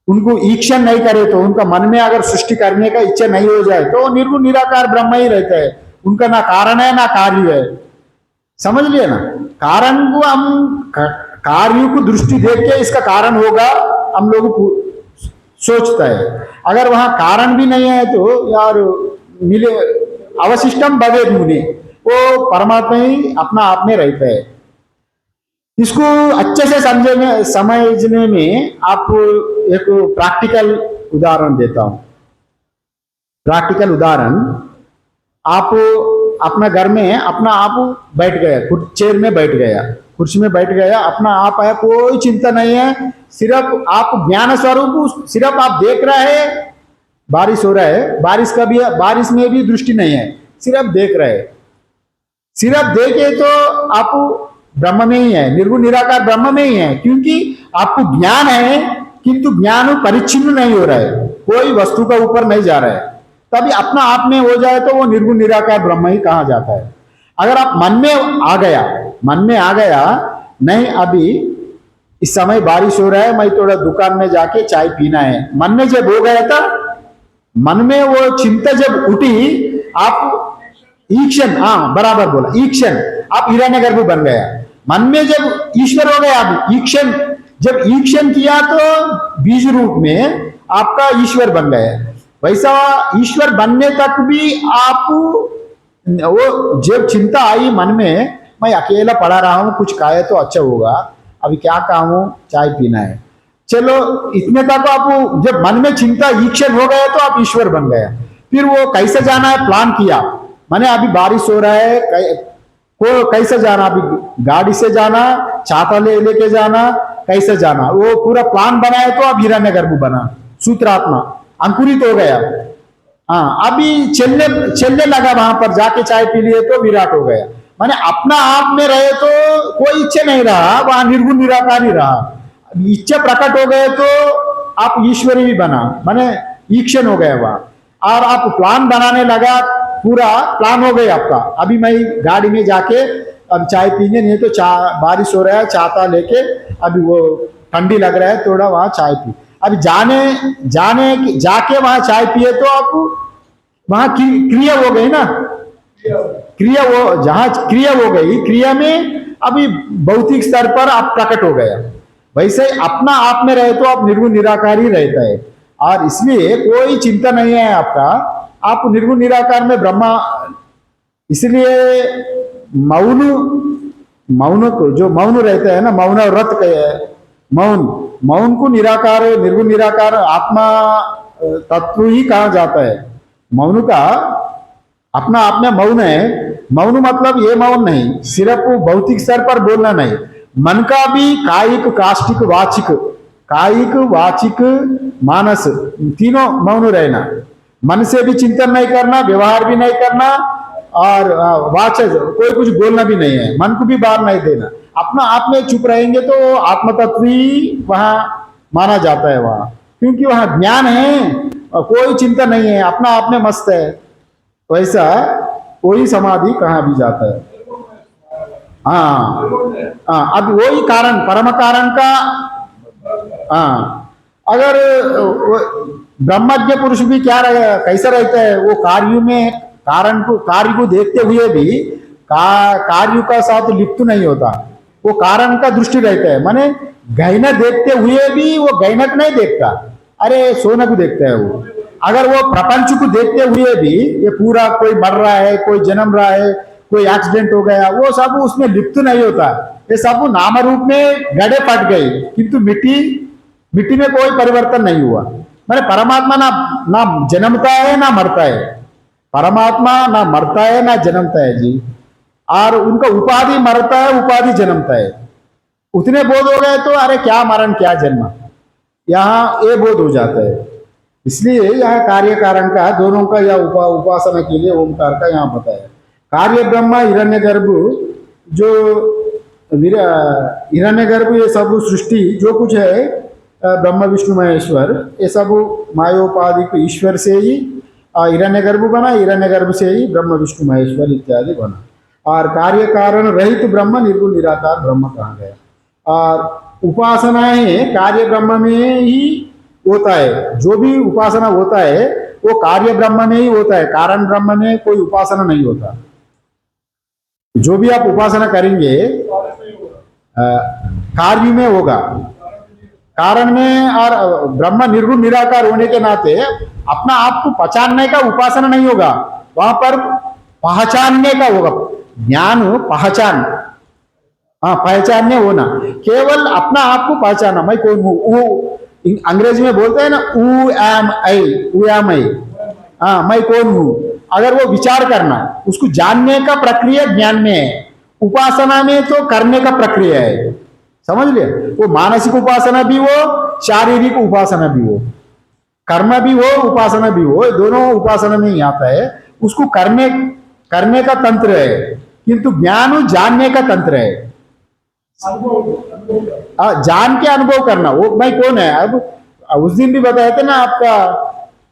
उनको ईक्षण नहीं करे तो, उनका मन में अगर सृष्टि करने का इच्छा नहीं हो जाए तो निर्गुण निराकार ब्रह्म ही रहता है। उनका ना कारण है ना कार्य है, समझ लिए ना। कारण को हम कार्य को दृष्टि देख के इसका कारण होगा हम लोग सोचता है। अगर वहां कारण भी नहीं है तो यार मिले अवशिष्टम भवेद मुनि, वो परमात्मा ही अपना आप में रहता है। इसको अच्छे से समझने में आपको एक प्रैक्टिकल उदाहरण देता हूं। प्रैक्टिकल उदाहरण, आप अपना घर में अपना आप बैठ गया, चेयर में बैठ गया, कुर्सी में बैठ गया, अपना आप है, कोई चिंता नहीं है, सिर्फ आप ज्ञान स्वरूप, सिर्फ आप देख रहे हैं बारिश हो रहा है, बारिश का भी, बारिश में भी दृष्टि नहीं है, सिर्फ देख रहे हैं। सिर्फ देखे तो आप ब्रह्म में ही है, निर्गुण निराकार ब्रह्म में ही है, क्योंकि आपको ज्ञान है, किंतु ज्ञान परिच्छिन्न नहीं हो रहा है, कोई वस्तु का ऊपर नहीं जा रहा है। तभी अपना आप में हो जाए तो वो निर्गुण निराकार ब्रह्म ही कहा जाता है। अगर आप मन में आ गया, नहीं अभी इस समय बारिश हो रहा है, मैं थोड़ा दुकान में जाके चाय पीना है, मन में जब हो गया था, मन में वो चिंता जब उठी, आप ईक्षण, हाँ बराबर बोला, ईक्षण आप हिरण्यगर्भ बन गया। मन में जब ईश्वर हो गया, आप ईक्षण, जब ईक्षण किया तो बीज रूप में आपका ईश्वर बन गया। वैसा ईश्वर बनने तक भी आप, वो जब चिंता आई मन में, मैं अकेला पढ़ा रहा हूं, कुछ खाए तो अच्छा होगा, अभी क्या खाऊं, चाय पीना है, चलो इतने तक आप, जब मन में चिंता ईक्षण हो गया तो आप ईश्वर बन गया। फिर वो कैसे जाना है प्लान किया, माने अभी बारिश हो रहा है, को कैसे जाना, अभी गाड़ी से जाना, छाता लेके जाना, कैसे जाना, वो पूरा प्लान बनाया तो अब हिरण्यगर्भ बना, सूत्रात्मा अंकुरित हो गया। हाँ अभी चलने लगा, वहां पर जाके चाय पी लिए तो विराट हो गया। माने अपना आप में रहे तो कोई इच्छा नहीं रहा, वहां निर्गुण निराकार ही रहा। इच्छा प्रकट हो गए तो आप ईश्वरी भी बना, माने ईक्षण हो गया वहां, और आप प्लान बनाने लगा, पूरा प्लान हो गया आपका। अभी मैं गाड़ी में जाके अब चाय पीएंगे, नहीं तो बारिश हो रहा है, छाता लेके, अभी वो ठंडी लग रहा है थोड़ा, वहां चाय पी, अभी जाके वहां चाय पिए तो आप वहां क्रिया हो गई ना, क्रिया, वो जहां क्रिया हो गई, क्रिया में अभी भौतिक स्तर पर आप प्रकट हो गया। वैसे अपना आप में रहे तो आप निर्गुण निराकार ही रहता है, और इसलिए कोई चिंता नहीं है आपका, आप निर्गुण निराकार में ब्रह्मा। इसलिए मौन को, जो मौन रहता है ना, मौन व्रत मौन को निराकार, निर्गुण निराकार आत्मा तत्व ही कहा जाता है। मौन का अपना आप में मौन है। मौन मतलब ये मौन नहीं, सिर्फ भौतिक स्तर पर बोलना नहीं, मन का भी कायिक, काष्टिक, वाचिक, कायिक, वाचिक, मानस, तीनों मौन रहना। मन से भी चिंतन नहीं करना, व्यवहार भी नहीं करना, और वाचक कोई कुछ बोलना भी नहीं है, मन को भी बाहर नहीं देना। अपना आप में चुप रहेंगे तो आत्म तत्व ही वहां माना जाता है वहां, क्योंकि वहां ज्ञान है और कोई चिंता नहीं है, अपना आप में मस्त है। वैसा कोई समाधि कहाँ भी जाता है। हाँ अब वही कारण, परम कारण का, हाँ अगर ब्रह्मज्ञ पुरुष भी क्या कैसा रहता है, वो कार्य में कार्य को देखते हुए भी कार्य का साथ लिप्त नहीं होता, वो कारण का दृष्टि रहता है। माने गहना देखते हुए भी वो गहनक नहीं देखता, अरे सोना को देखता है वो। अगर वो प्रपंच को देखते हुए भी, ये पूरा कोई मर रहा है, कोई जन्म रहा है, कोई एक्सीडेंट हो गया, वो सब उसमें लिप्त नहीं होता, ये सब नाम रूप में गड़े पट गए, किंतु मिट्टी में कोई परिवर्तन नहीं हुआ। मैंने परमात्मा ना जन्मता है ना मरता है, परमात्मा ना मरता है ना जन्मता है जी, और उनका उपाधि मरता है, उपाधि जन्मता है। उतने बोध हो गए तो अरे क्या मरण क्या जन्म, यहाँ ये बोध हो जाता है। इसलिए यहाँ कार्य कारण का दोनों का या उपासना के लिए ओमकार का यहाँ बताया। कार्य ब्रह्म हिरण्यगर्भ, जो हिरण्यगर्भ, ये सब सृष्टि जो कुछ है ब्रह्म विष्णु महेश्वर, ये सब मायोपाधिक ईश्वर से ही हिरण्यगर्भ बना, हिरण्यगर्भ से ही ब्रह्म विष्णु महेश्वर इत्यादि बना। और कार्य कारण रहित ब्रह्म निर्गुण निराकार ब्रह्म कहा गया। और उपासनाएं कार्य ब्रह्म में ही होता है, जो भी उपासना होता है वो कार्य ब्रह्म में ही होता है, कारण ब्रह्म में कोई उपासना नहीं होता। जो भी आप उपासना करेंगे कार्य में होगा, कारण में, और ब्रह्म निर्गुण निराकार होने के नाते अपना आप को पहचानने का उपासना नहीं होगा, वहां पर पहचानने का होगा, ज्ञान पहचान, हाँ पहचानने होना, केवल अपना आप को पहचाना, मैं कौन हूँ। अंग्रेजी में बोलते हैं ना ऊ एम आई, हाँ मैं कौन हूँ। अगर वो विचार करना, उसको जानने का प्रक्रिया ज्ञान में है, उपासना में तो करने का प्रक्रिया है, समझ लिया। वो मानसिक उपासना भी हो, शारीरिक उपासना भी हो, कर्म भी हो, उपासना भी हो, दोनों उपासना में ही आता है। उसको करने का तंत्र है, किंतु ज्ञान जानने का तंत्र है, जान के अनुभव करना, वो मैं कौन है। अब उस दिन भी बताए थे ना,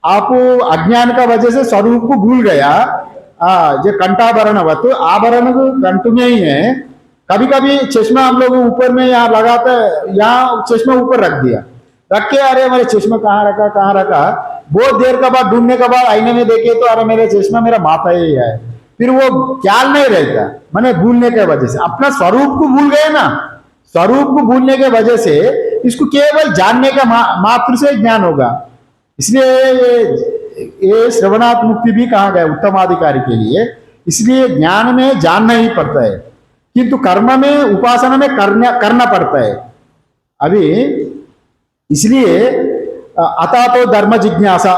आप अज्ञान का वजह से स्वरूप को भूल गया, जो कंठाभरणवत आभरण कंठ में ही है। कभी कभी चश्मा हम लोग ऊपर में यहाँ लगाते हैं, यहाँ चश्मा ऊपर रख दिया, रख के अरे मेरे चश्मा कहाँ रखा, बहुत देर के बाद ढूंढने के बाद आईने में देखे तो अरे मेरे चश्मा मेरा माथा ही है। फिर वो ख्याल नहीं रहता, मैंने भूलने के वजह से अपना स्वरूप को भूल गए ना। स्वरूप को भूलने के वजह से इसको केवल जानने का मात्र से ज्ञान होगा। इसलिए ये श्रवणात् मुक्ति भी कहा गया उत्तमाधिकारी के लिए। इसलिए ज्ञान में जानना ही पड़ता है, किंतु कर्म में उपासना में करना पड़ता है। अभी इसलिए अता तो धर्म जिज्ञासा,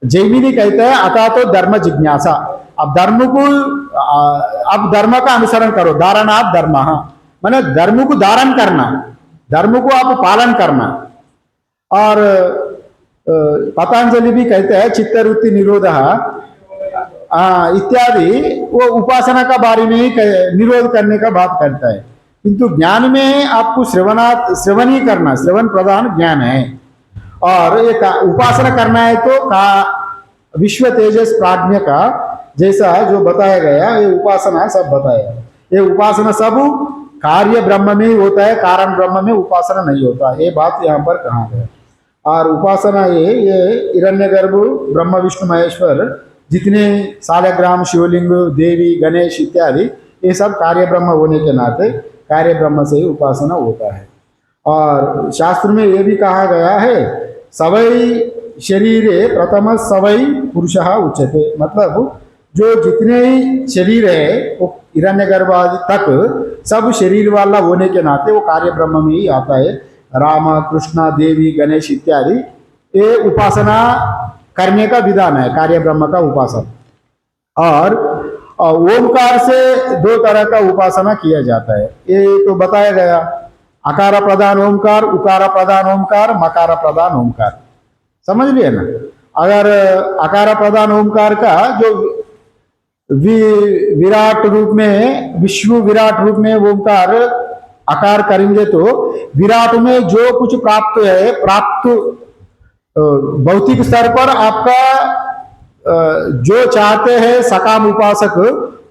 जैमिनी कहते हैं अता तो धर्म जिज्ञासा। अब धर्म का अनुसरण करो, धारणात् धर्म, माने धर्म को धारण करना, धर्म को आप पालन करना। और पतंजलि भी कहते हैं चित्तवृत्ति निरोध इत्यादि, वो उपासना का बारे में ही निरोध करने का बात करता है। किंतु ज्ञान में आपको श्रवण ही करना, श्रवण प्रधान ज्ञान है। और ये उपासना करना है तो विश्व तेजस प्राज्ञ का जैसा जो बताया गया, ये उपासना सब बताया। ये उपासना सब कार्य ब्रह्म में ही होता है, कारण ब्रह्म में उपासना नहीं होता, ये बात यहाँ पर कहा गया। और उपासना ये हिरण्यगर्भ ब्रह्म विष्णु महेश्वर जितने सालग्राम शिवलिंग देवी गणेश इत्यादि, ये सब कार्य ब्रह्म होने के नाते कार्य ब्रह्म से ही उपासना होता है। और शास्त्र में ये भी कहा गया है सवै शरीरे प्रथम सवै पुरुषः उच्यते, मतलब जो जितने ही शरीर है वो हिरण्यगर्भ आदि तक सब शरीर वाला होने के नाते वो कार्य ब्रह्म में ही आता है। राम कृष्ण देवी गणेश इत्यादि ये उपासना करने का विधान है, कार्य ब्रह्म का उपासना। और ओमकार से दो तरह का उपासना किया जाता है, ये तो बताया गया, अकार प्रधान ओमकार, उकार प्रधान ओमकार, मकार प्रधान ओमकार, समझ लिए ना। अगर अकार प्रधान ओमकार का जो विराट रूप में, विश्व विराट रूप में ओमकार आकार करेंगे तो विराट में जो कुछ प्राप्त है, प्राप्त भौतिक स्तर पर आपका जो चाहते हैं सकाम उपासक,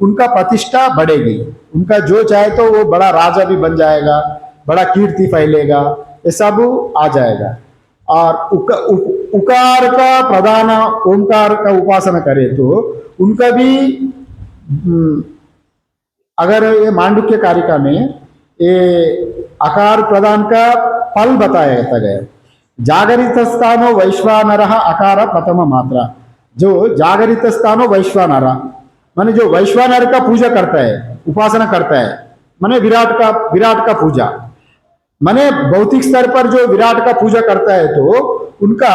उनका प्रतिष्ठा बढ़ेगी। उनका जो चाहे तो वो बड़ा राजा भी बन जाएगा, बड़ा कीर्ति फैलेगा, ये सब आ जाएगा। और उकार का प्रधान ओंकार का उपासना करे तो उनका भी अगर ये मांडुक्य कारिका में ये आकार प्रदान का फल बताया गया। जागरित स्थानो वैश्वानरः अकार प्रथम मात्रा, जो जागरित स्थानो वैश्वानर माने जो वैश्वानर का पूजा करता है, उपासना करता है, माने विराट का पूजा, माने भौतिक स्तर पर जो विराट का पूजा करता है तो उनका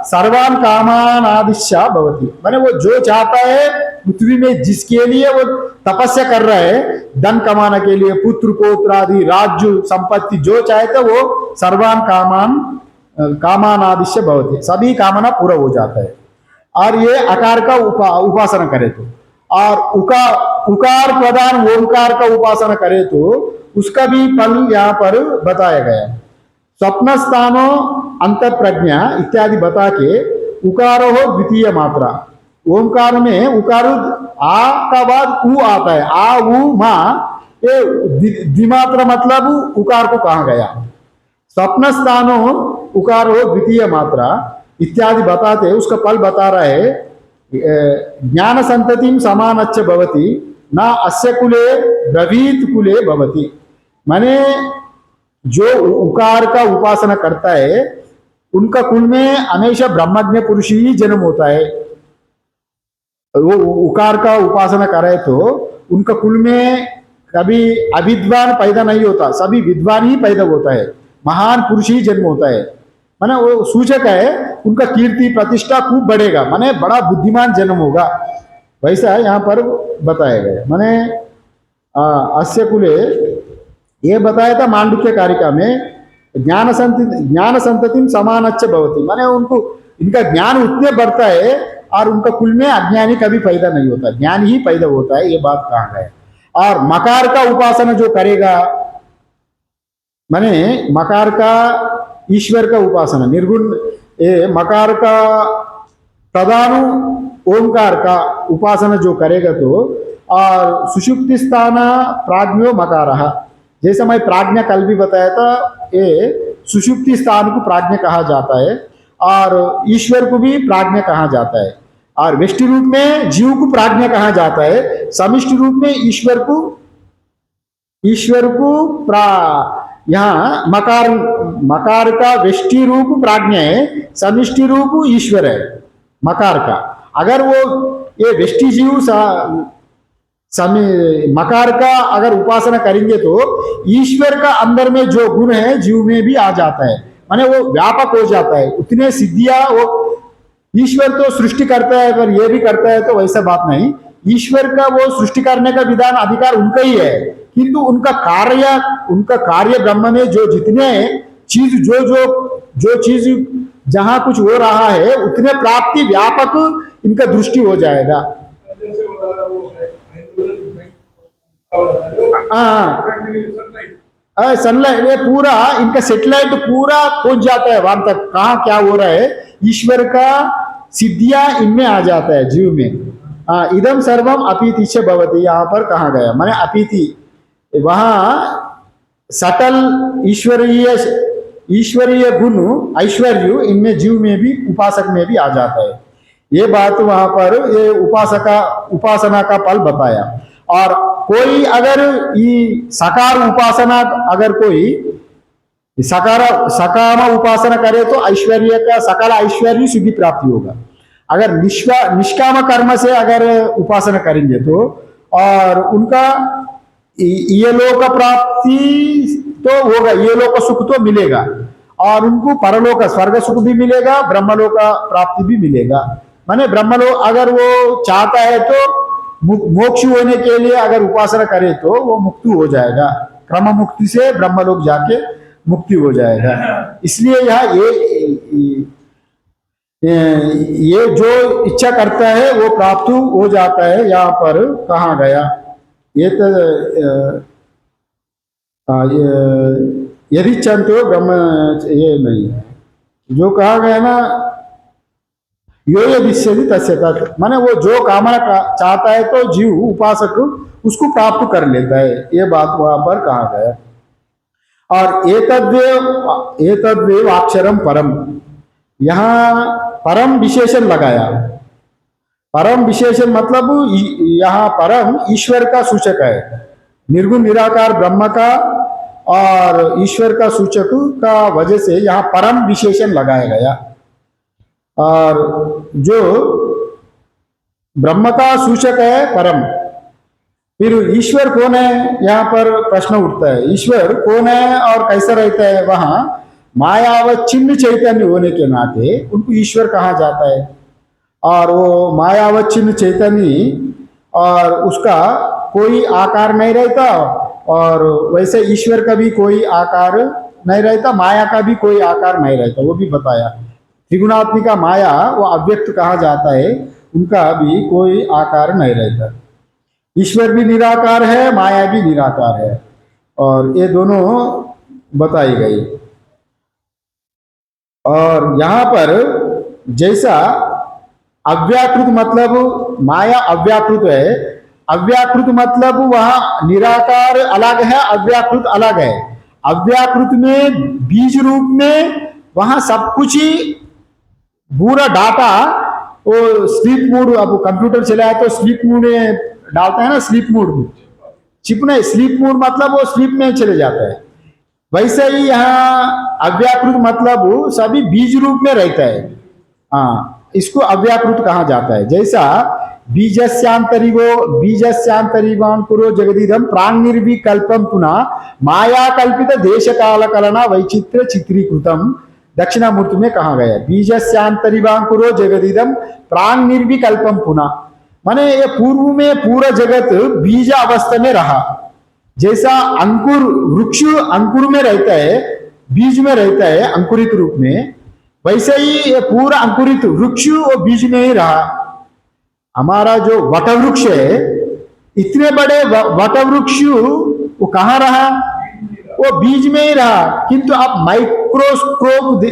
सर्वान कामान आदिश्य भवति, माने वो जो चाहता है पृथ्वी में, जिसके लिए वो तपस्या कर रहा है, धन कमाने के लिए, पुत्र पौत्र आदि राज्य संपत्ति जो चाहते वो सर्वान कामान आदिश्य भवति, सभी कामना पूरा हो जाता है। और ये आकार का उपासना करे तो, और उकार प्रधान ओंकार का उपासना करे तो उसका भी फल यहाँ पर बताया गया। स्वप्न स्थानो अंत प्रज्ञा इत्यादि बता के उकारो हो द्वितीय मात्रा, ओंकार में उकार आ का बाद उ आता है, आ उ मा, ये द्विमात्रा मतलब उकार को कहा गया। स्वप्न स्थानो उकार हो द्वितीय मात्रा इत्यादि बताते उसका फल बता रहा है। ज्ञान संततिम समानच्च भवति न अस्य कुले ब्रवीत कुले भवति, माने जो उकार का उपासना करता है उनका कुल में हमेशा ब्रह्मज्ञ पुरुष ही जन्म होता है। वो उकार का उपासना करे तो उनका कुल में कभी अविद्वान पैदा नहीं होता, सभी विद्वान ही पैदा होता है, महान पुरुष ही जन्म होता है। माने वो सूचक है उनका कीर्ति प्रतिष्ठा खूब बढ़ेगा, माने बड़ा बुद्धिमान जन्म होगा, वैसा यहाँ पर बताया गया। माने अस्य कुले ये बताया था मांडुक्य कारिका में, ज्ञान संततिम समानच्च भवति, माने उनको इनका ज्ञान उतने बढ़ता है और उनका कुल में अज्ञानी कभी पैदा नहीं होता, ज्ञान ही पैदा होता है, ये बात कहा गया। और मकार का उपासना जो करेगा, माने मकार का ईश्वर का उपासना निर्गुण, ये मकार का प्रधान ओंकार का उपासना जो करेगा तो, और सुषुप्ति स्थान प्राज्ञो मकारः, जैसे मैं प्राज्ञा कल भी बताया था, ये सुषुप्ति स्थान को प्राज्ञ कहा जाता है और ईश्वर को भी प्राज्ञ कहा जाता है, और व्यष्टि रूप में जीव को प्राज्ञ कहा जाता है, समिष्टि रूप में ईश्वर को यहाँ मकार मकार का व्यष्टि रूप प्राज्ञ है, समिष्टि रूप ईश्वर है मकार का। अगर वो ये व्यष्टि जीव मकार का अगर उपासना करेंगे तो ईश्वर का अंदर में जो गुण है जीव में भी आ जाता है, माने वो व्यापक हो जाता है, उतने सिद्धियां वो ईश्वर तो सृष्टि करता है पर ये भी करता है, तो वैसा बात नहीं। ईश्वर का वो सृष्टि करने का विधान अधिकार उनका ही है, किंतु उनका कार्य ब्रह्म में जो जितने चीज जो चीज जहां कुछ हो रहा है उतने प्राप्ति व्यापक इनका दृष्टि हो जाएगा। सनलाइट ये पूरा इनका सेटेलाइट पूरा पहुंच जाता है वहां तक, कहाँ क्या हो रहा है ईश्वर का सिद्धियां इनमें आ जाता है जीव में। इदम सर्वम अपीति से भवति, यहाँ पर कहा गया माने अपीति, वहां सटल ईश्वरीय गुण ऐश्वर्य इनमें जीव में भी उपासक में भी आ जाता है। ये बात वहां पर ये उपासना का फल बताया। और कोई अगर सकार उपासना अगर कोई सकाम उपासना करे तो ऐश्वर्य का सकल ऐश्वर्य सिद्धि प्राप्ति होगा। अगर निष्काम कर्म से अगर उपासना करेंगे तो और उनका ये लोक प्राप्ति तो होगा, ये लोक सुख तो मिलेगा और उनको परलोक स्वर्ग सुख भी मिलेगा, ब्रह्मलोक प्राप्ति भी मिलेगा। माने ब्रह्मलोक अगर वो चाहता है तो मोक्ष होने के लिए अगर उपासना करे तो वो मुक्ति हो जाएगा, क्रम मुक्ति से ब्रह्मलोक जाके मुक्ति हो जाएगा। इसलिए यह ये जो इच्छा करता है वो प्राप्त हो जाता है। यहाँ पर कहा गया ये तो यदि चंतो ब्रह्म, ये नहीं जो कहा गया ना यो यदिष्यति तस्य तत्, माने वो जो कामना चाहता है तो जीव उपासक उसको प्राप्त कर लेता है, ये बात वहां पर कहा गया। और एतद्वेव अक्षरम परम, यहाँ परम विशेषण लगाया। परम विशेषण मतलब यहाँ परम ईश्वर का सूचक है, निर्गुण निराकार ब्रह्म का और ईश्वर का सूचक का वजह से यहाँ परम विशेषण लगाया गया। और जो ब्रह्म का सूचक है परम, फिर ईश्वर कौन है, यहाँ पर प्रश्न उठता है ईश्वर कौन है और कैसा रहता है। वहां मायावच्छिन्न चैतन्य होने के नाते उनको ईश्वर कहा जाता है। और वो मायावच्छिन्न चैतन्य और उसका कोई आकार नहीं रहता, और वैसे ईश्वर का भी कोई आकार नहीं रहता, माया का भी कोई आकार नहीं रहता, वो भी बताया। त्रिगुणात्मिका माया वो अव्यक्त कहा जाता है, उनका भी कोई आकार नहीं रहता। ईश्वर भी निराकार है, माया भी निराकार है, और ये दोनों बताई गई। और यहाँ पर जैसा अव्याकृत मतलब माया अव्याकृत है, अव्याकृत मतलब वहां निराकार अलग है, अव्याकृत अलग है। अव्याकृत में बीज रूप में वहां सब कुछ ही पूरा डाटा वो स्लीप मोड, अब कंप्यूटर चलाया तो स्लीप मोड में डालता है ना, स्लीप मोड में चिप नहीं, स्लीप मोड मतलब वो स्लीप में चले जाता है। वैसे ही यहाँ अव्याकृत मतलब सभी बीज रूप में रहता है, हाँ, इसको अव्याकृत कहा जाता है। जैसा बीजस्यांतरिवांकुरो जगदीदम प्रांग निर्विकल्पम पुनः माया कल्पित देश काल कलना वैचित्र चित्रीकृतम, दक्षिणामूर्ति में कहा गया। बीजस्यांतरिवांकुरो जगदीदम प्रांग निर्विकल्पम पुनः, माने ये पूर्व में पूरा जगत बीज अवस्था में रहा। जैसा अंकुर वृक्ष अंकुर में रहता है, बीज में रहता है अंकुरित रूप में, वैसे ही ये पूरा अंकुरित वृक्ष और बीज में ही रहा। हमारा जो वट वृक्ष है, इतने बड़े वट वृक्ष वो कहाँ रहा, वो बीज में ही रहा। किंतु आप माइक्रोस्कोप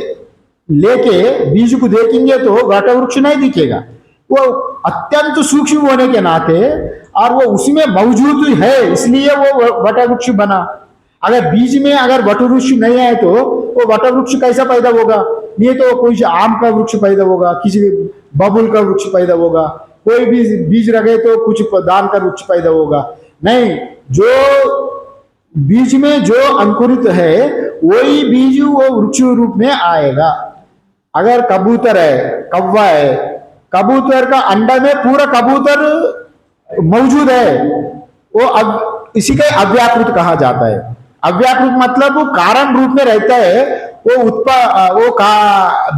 लेके बीज को देखेंगे तो वट वृक्ष नहीं दिखेगा, वो अत्यंत सूक्ष्म होने के नाते और वो उसी में मौजूद है, इसलिए वो वट वृक्ष बना। अगर बीज में अगर वट वृक्ष नहीं है तो वो वट वृक्ष कैसा पैदा होगा? नहीं तो कोई आम का वृक्ष पैदा होगा, किसी बबुल का वृक्ष पैदा होगा, कोई भी बीज रखे तो कुछ दान का वृक्ष पैदा होगा। नहीं, जो बीज में जो अंकुरित है वही बीज वो वृक्ष रूप में आएगा। अगर कबूतर है, कौवा है, कबूतर का अंडा में पूरा कबूतर मौजूद है, वो अब इसी का अव्याकृत कहा जाता है। अव्याकृत मतलब वो कारण रूप में रहता है, वो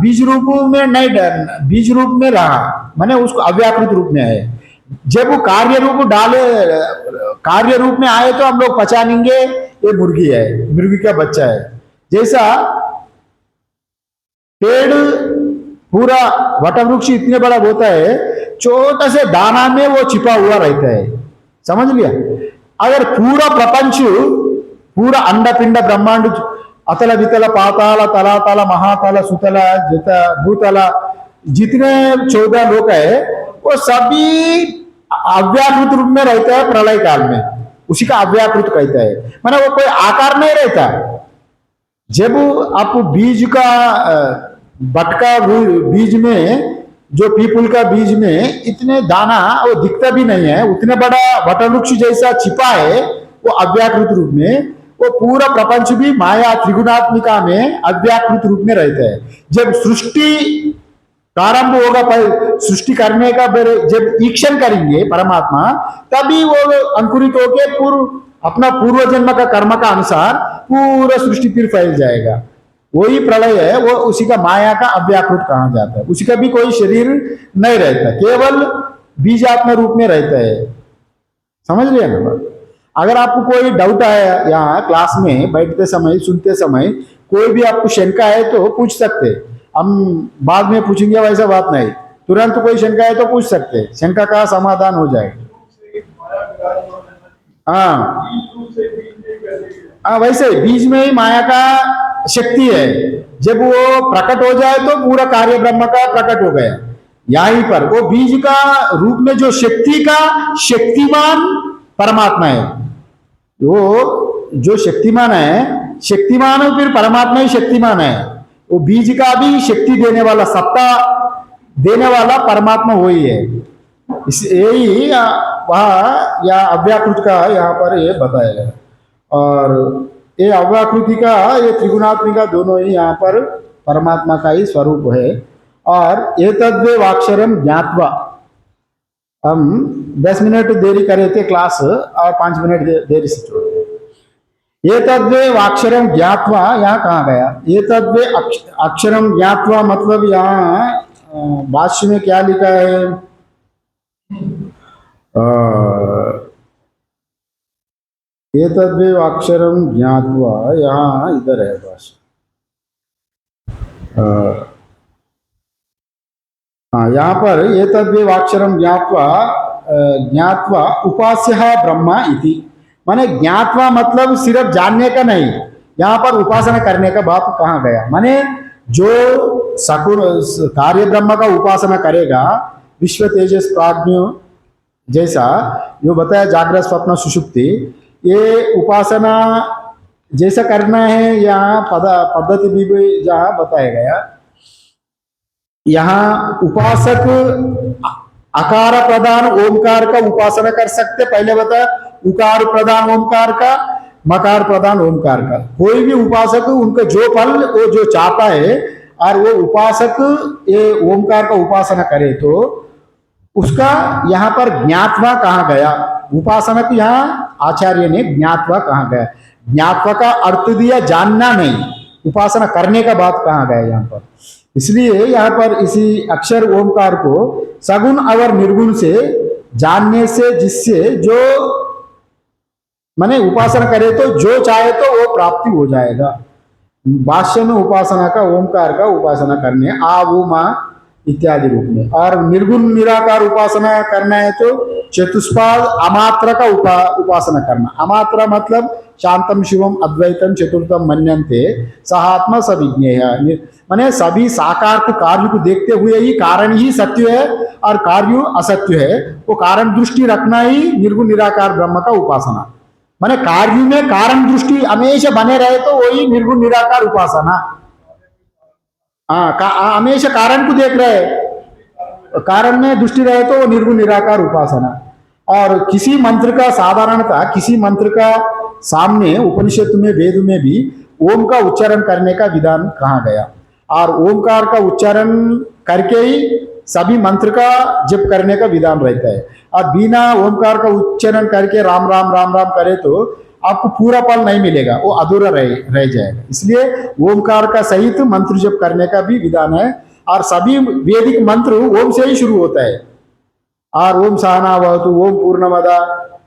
बीज रूप में नहीं, बीज रूप में रहा, माने उसको अव्याकृत रूप में है। जब वो कार्य रूप डाले, कार्य रूप में आए तो हम लोग पहचानेंगे ये मुर्गी है, मुर्गी का बच्चा है। जैसा पेड़ पूरा वटवृक्ष इतने बड़ा होता है, छोटा से दाना में वो छिपा हुआ रहता है, समझ लिया। अगर पूरा प्रपंच, पूरा अंडा पिंड ब्रह्मांड, अतल वितल पाताल तलातल महातल सुतल जित भूतल, जितने 14 लोक है वो सभी अव्याकृत रूप में रहता है प्रलय काल में, उसी का अव्याकृत कहता है। माने वो कोई आकार नहीं रहता। जब आप बीज का बटका बीज में, जो पीपल का बीज में इतने दाना वो दिखता भी नहीं है, उतने बड़ा वटवृक्ष जैसा छिपा है वो अव्याकृत रूप में। वो पूरा प्रपंच भी माया त्रिगुणात्मिका में अव्याकृत रूप में रहता है। जब सृष्टि प्रारंभ होगा, सृष्टि करने का जब ईक्षण करेंगे परमात्मा, तभी वो अंकुरित होके अपना पूर्व जन्म का कर्म का अनुसार पूरा सृष्टि फिर फैल जाएगा। वही प्रलय है, वो उसी का माया का अव्याकृत कहा जाता है। उसी का भी कोई शरीर नहीं रहता, केवल बीजात्म रूप में रहता है, समझ लिया ना। अगर आपको कोई डाउट आया यहाँ क्लास में बैठते समय, सुनते समय, कोई भी आपको शंका है तो पूछ सकते, हम बाद में पूछेंगे, वैसा बात नहीं। तुरंत कोई शंका है तो पूछ सकते, शंका का समाधान हो जाएगा। हाँ, वैसे बीज में ही माया का शक्ति है। जब वो प्रकट हो जाए तो पूरा कार्य ब्रह्म का प्रकट हो गया। यहीं पर वो बीज का रूप में जो शक्ति का शक्तिमान परमात्मा है, वो जो शक्तिमान है, शक्तिमान है, फिर परमात्मा ही शक्तिमान है। वो बीज का भी शक्ति देने वाला, सत्ता देने वाला परमात्मा वही है। इस यही वहाँ या अव्याकृत का यहाँ पर ये बताया गया। और ये अव्याकृति का, ये त्रिगुणात्मिका दोनों ही यहाँ पर परमात्मा का ही स्वरूप है। और एतद्वेवाक्षरम ज्ञात्वा, हम 10 मिनट देरी करे थे क्लास और 5 मिनट देरी से छोड़ दिए। एतद्वेवाक्षरम ज्ञात्वा यहाँ कहाँ गया? एतद्वे अक्षरम ज्ञात्वा मतलब यहाँ भाष्य में क्या लिखा है? एतद्वेव अक्षरम ज्ञात्वा, यहाँ इधर है भाष्य। यहाँ पर एतद्वेव अक्षरम ज्ञात्वा, ज्ञात्वा उपास्यः ब्रह्मा इति, माने ज्ञात्वा मतलब सिर्फ जानने का नहीं, यहाँ पर उपासना करने का बात कहाँ गया? माने जो सकुण कार्य ब्रह्म का उपासना करेगा, विश्व तेजस प्राज्ञ जैसा जो बताया, जागृत स्वप्न सुषुप्ति, ये उपासना जैसा करना है। यहाँ पद्धति भी जहाँ बताया गया, यहाँ उपासक अकार प्रदान ओमकार का उपासना कर सकते। पहले बताया उकार प्रदान ओमकार का, मकार प्रदान ओमकार का। कोई भी उपासक उनका जो फल वो जो चाहता है, और वो उपासक ये ओमकार का उपासना करे तो उसका यहाँ पर ज्ञात्वा कहाँ गया? उपासना को यहाँ आचार्य ने ज्ञात्वा कहाँ गया? ज्ञात्वा का अर्थ दिया जानना नहीं, उपासना करने का बात कहाँ गया यहाँ पर? इसलिए यहाँ पर इसी अक्षर ओमकार को सगुण और निर्गुण से जानने से, जिससे जो माने उपासना करे तो जो चाहे तो वो प्राप्ति हो जाएगा। भाष्य में उपासना का ओमकार का उपासना करने आ वो माँ इत्यादि रूप में, और निर्गुण निराकार उपासना करना है तो चतुष्पाद अमात्रा का उपासना करना। अमात्रा मतलब शांतम शिवम अद्वैतम चतुर्थम मन्यन्ते सहात्मा सविज्ञेय। माने सभी साकार को कार्य को देखते हुए ही कारण ही सत्य है और कार्य असत्य है, वो कारण दृष्टि रखना ही निर्गुण निराकार ब्रह्म का उपासना। माने कार्य में कारण दृष्टि हमेशा बने रहे तो वही निर्गुण निराकार उपासना। हाँ, हमेशा कारण को देख रहे, कारण में दृष्टि रहे तो वो निर्गुण निराकार उपासना। और किसी मंत्र का साधारणता, किसी मंत्र का सामने उपनिषद में वेद में भी ओम का उच्चारण करने का विधान कहा गया, और ओमकार का उच्चारण करके ही सभी मंत्र का जप करने का विधान रहता है। और बिना ओमकार का उच्चारण करके राम राम राम राम करे तो आपको पूरा फल नहीं मिलेगा, वो अधूरा रह जाएगा। इसलिए ओमकार का सहित मंत्र जप करने का भी विधान है, और सभी वैदिक मंत्र ओम से ही शुरू होता है। और ओम सहनावतु, ओम पूर्णमदा,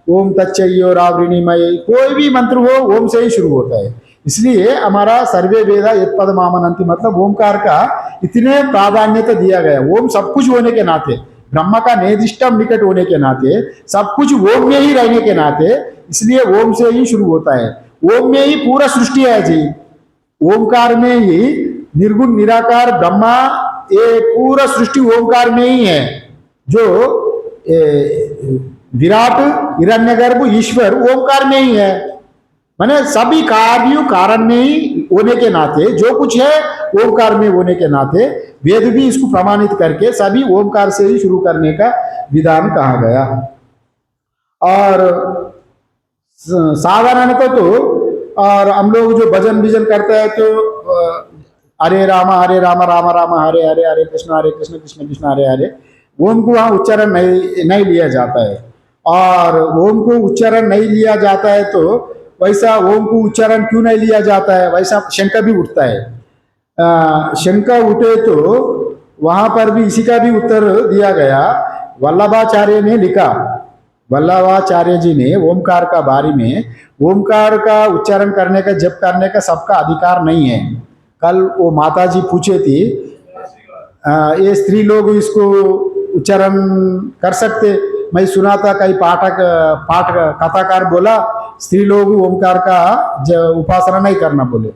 ओम तच्चयोरावृणीमय, कोई भी मंत्र हो ओम से ही शुरू होता है। इसलिए हमारा सर्वे वेदा यत्पद मामनन्ति, मतलब ओमकार का इतने प्राधान्यता दिया गया। ओम सब कुछ होने के नाते, ब्रह्म का निर्दिष्टम निकट होने के नाते, सब कुछ ओम में ही रहने के नाते, इसलिए ओम से ही शुरू होता है। ओम में ही पूरा सृष्टि है जी, ओमकार में ही निर्गुण निराकार ब्रह्मा, ये पूरा सृष्टि ओमकार में ही है। जो विराट हिरण्यगर्भ ईश्वर ओमकार में ही है। माने सभी कार्य कारण में ही होने के नाते जो कुछ है ओमकार में होने के नाते वेद भी इसको प्रमाणित करके सभी ओमकार से ही शुरू करने का विधान कहा गया। और साधारणतः तो और हम लोग जो भजन भजन करते हैं तो हरे राम राम राम हरे हरे, हरे कृष्ण कृष्ण कृष्ण हरे हरे, ओम को वहाँ उच्चारण नहीं लिया जाता है। और ओम को उच्चारण नहीं लिया जाता है तो वैसा ओम को उच्चारण क्यों नहीं लिया जाता है, वैसा शंका भी उठता है। शंका उठे तो वहां पर भी इसी का भी उत्तर दिया गया। वल्लभाचार्य ने लिखा, वल्लभाचार्य जी ने ओमकार का बारे में, ओमकार का उच्चारण करने का जप करने का सबका अधिकार नहीं है। कल वो माता जी पूछे थी, ये स्त्री लोग इसको उच्चारण कर सकते? मैं सुना था कई पाठ कथाकार बोला स्त्री लोग ओमकार का उपासना नहीं करना बोले।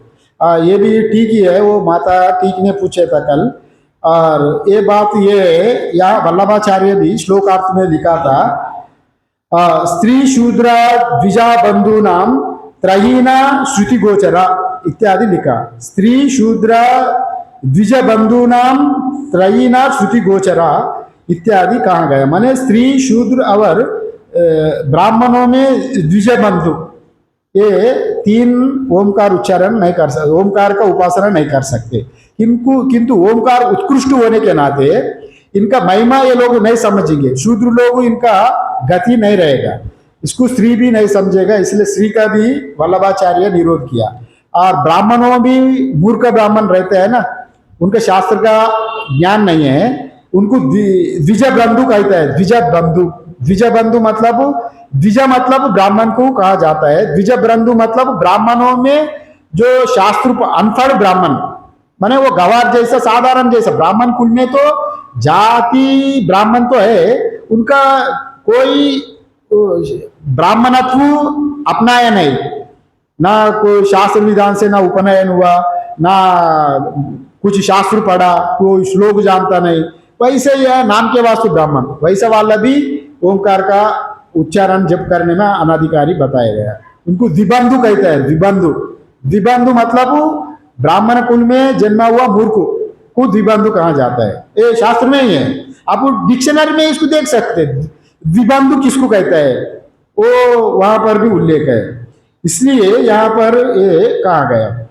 ये भी ठीक ही है, वो माता ठीक ने पूछे था कल। और ये बात ये या वल्लभाचार्य भी श्लोकार्थ में लिखा था, स्त्री शूद्र द्विजा बंधु नाम त्रयीना श्रुति गोचरा इत्यादि लिखा। स्त्री शूद्र द्विज बंधु नाम त्रयीना श्रुति गोचरा इत्यादि कहा गया। माने स्त्री शूद्र और ब्राह्मणों में द्विज बंधु, ये तीन ओमकार उच्चारण नहीं कर सकते, ओमकार का उपासना नहीं कर सकते। किंतु ओमकार उत्कृष्ट होने के नाते इनका महिमा ये लोग नहीं समझेंगे। शूद्र लोग इनका गति नहीं रहेगा, इसको स्त्री भी नहीं समझेगा, इसलिए स्त्री का भी वल्लभाचार्य निरोध किया। और ब्राह्मणों भी मूर्ख ब्राह्मण रहते हैं ना, उनके शास्त्र का ज्ञान नहीं है, उनको द्विज बंधु कहता है। द्विज बंधु मतलब, द्विज मतलब ब्राह्मण को कहा जाता है। द्विज बंधु मतलब ब्राह्मणों में जो शास्त्र अनपढ़ ब्राह्मण, माने वो गवार जैसा साधारण जैसा, ब्राह्मण कुल में तो जाति ब्राह्मण तो है, उनका कोई ब्राह्मणत्व अपनाया नहीं, ना कोई शास्त्र विधान से ना उपनयन हुआ, ना कुछ शास्त्र पढ़ा, कोई श्लोक जानता नहीं, वैसे ही है नाम के वास्तु ब्राह्मण। वैसा वाला भी ओंकार का उच्चारण जप करने में अनाधिकारी बताया गया। उनको द्विबंधु कहते हैं। द्विबंधु मतलब ब्राह्मण कुल में जन्मा हुआ मूर्ख को द्विबंधु कहा जाता है। ये शास्त्र में ही है, आप डिक्शनरी में इसको देख सकते हैं। द्विबंधु किसको कहता है वो वहां पर भी उल्लेख है, इसलिए यहाँ पर ये कहा गया।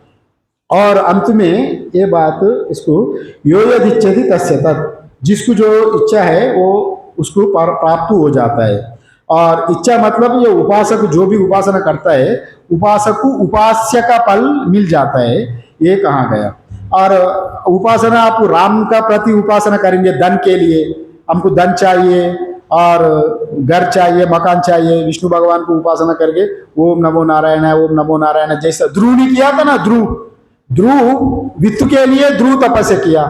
और अंत में ये बात इसको यो यदिच्छति तस्य तत्, जिसको जो इच्छा है वो उसको प्राप्त हो जाता है। और इच्छा मतलब ये उपासक जो भी उपासना करता है, उपासक को उपास्य का फल मिल जाता है, ये कहा गया। और उपासना आप राम का प्रति उपासना करेंगे धन के लिए, हमको धन चाहिए और घर चाहिए, मकान चाहिए, विष्णु भगवान को उपासना करके ओम नमो नारायण है, ओम नमो नारायण है, जैसा ध्रुव ने किया था ना। ध्रुव वित्त के लिए ध्रुव तपस्या किया।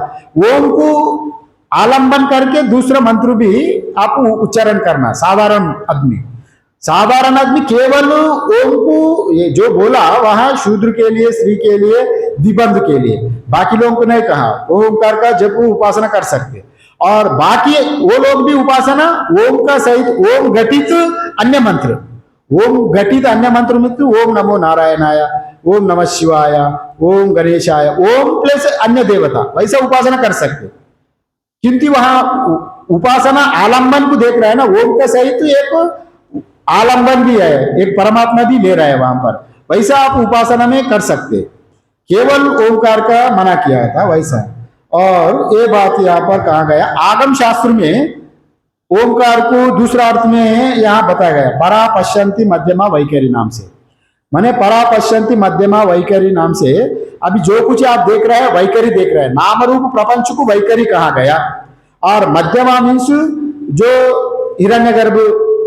ओम को आलंबन करके दूसरा मंत्र भी आप उच्चारण करना, साधारण आदमी साधारण आदमी केवल ओम को ये जो बोला वहां शूद्र के लिए, स्त्री के लिए, द्विबंध के लिए, बाकी लोगों को नहीं कहा। ओमकार का जब वो उपासना कर सकते, और बाकी वो लोग भी उपासना ओम का सहित ओम घटित अन्य मंत्र, ओम घटित अन्य मंत्र में तो ओम नमो नारायणाय, ओम नमः शिवाय, ओम गणेशाय, ओम प्लस अन्य देवता, वैसा उपासना कर सकते। किंतु वहां उपासना आलंबन को देख रहा है ना, ओम का सहित एक आलंबन भी है, एक परमात्मा भी ले रहा है वहां पर, वैसा आप उपासना में कर सकते। केवल ओंकार का मना किया था वैसा। और ये बात यहाँ पर कहा गया आगम शास्त्र में, ओंकार को दूसरा अर्थ में यहाँ बताया गया, परा पश्यंती मध्यमा वैखरी नाम से। माने परा पश्यंती मध्यमा वैखरी नाम से अभी जो कुछ आप देख रहे हैं वैखरी देख रहे हैं, नाम रूप प्रपंच को वैखरी कहा गया। और मध्यमा मीन्स जो हिरण्यगर्भ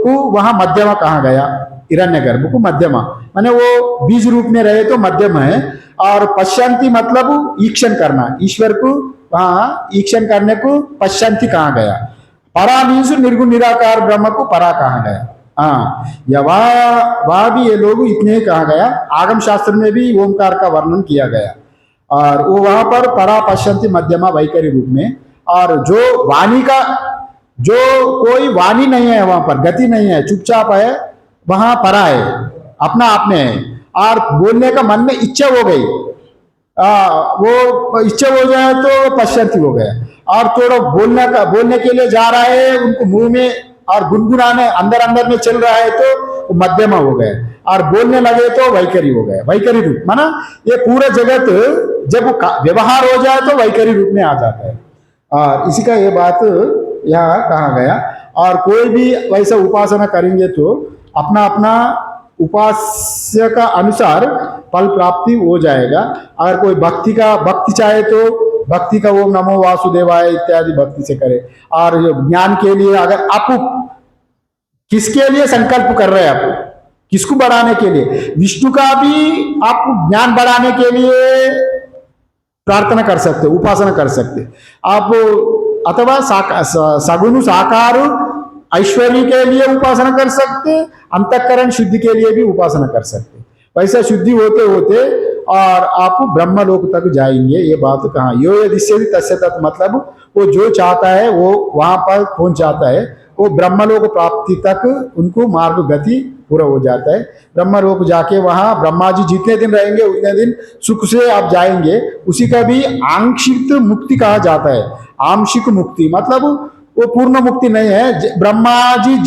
को वहां मध्यमा कहा गया, हिरण्यगर्भ को मध्यमा, माने वो बीज रूप में रहे तो मध्यम है। और पश्यंती मतलब ईक्षण करना, ईश्वर को वहां ईक्षण करने को पश्यंती कहा गया। परा मीन्स निर्गुण निराकार ब्रह्म को परा कहा गया। हाँ, या वह भी ये लोग इतने ही कहा गया। आगम शास्त्र में भी ओमकार का वर्णन किया गया, और वो वहां पर परा पश्यंती मध्यमा वैखरी रूप में। और जो वाणी का, जो कोई वाणी नहीं है वहां पर, गति नहीं है, चुपचाप है, वहां परा है, अपना आप में है। और बोलने का मन में इच्छा हो गई, वो इच्छा हो जाए तो पश्यंती हो गया। और थोड़ा बोलने के लिए जा रहा है, उनको मुंह में और गुनगुनाने अंदर अंदर में चल रहा है तो मध्यमा हो गए, और बोलने लगे तो वैखरी हो गए, वैखरी रूप। माना ये पूरा जगत जब व्यवहार हो जाए तो वैखरी रूप में आ जाता है। और इसी का ये बात यहाँ कहा गया। और कोई भी वैसा उपासना करेंगे तो अपना अपना उपास्य का अनुसार फल प्राप्ति हो जाएगा। अगर कोई भक्ति चाहे तो भक्ति का ओम नमो वासुदेवाय इत्यादि भक्ति से करे। और ज्ञान के लिए अगर आप किसके लिए संकल्प कर रहे हैं, आप किसको बढ़ाने के लिए, विष्णु का भी आप ज्ञान बढ़ाने के लिए प्रार्थना कर सकते, उपासना कर सकते आप। अथवा सगुण साकार ऐश्वर्य के लिए उपासना कर सकते, अंतःकरण शुद्धि के लिए भी उपासना कर सकते। वैसा शुद्धि होते होते और आप ब्रह्मलोक तक जाएंगे। ये बात कहाँ, यो यदिश्यति तस्य तत्, मतलब वो जो चाहता है वो वहां पर पहुंच जाता है, वो ब्रह्मलोक प्राप्ति तक उनको मार्ग गति पूरा हो जाता है। ब्रह्मलोक जाके वहां ब्रह्मा जी जितने दिन रहेंगे उतने दिन सुख से आप जाएंगे। उसी का भी आंशिक मुक्ति कहा जाता है। आंशिक मुक्ति मतलब वो पूर्ण मुक्ति नहीं है। ब्रह्मा जी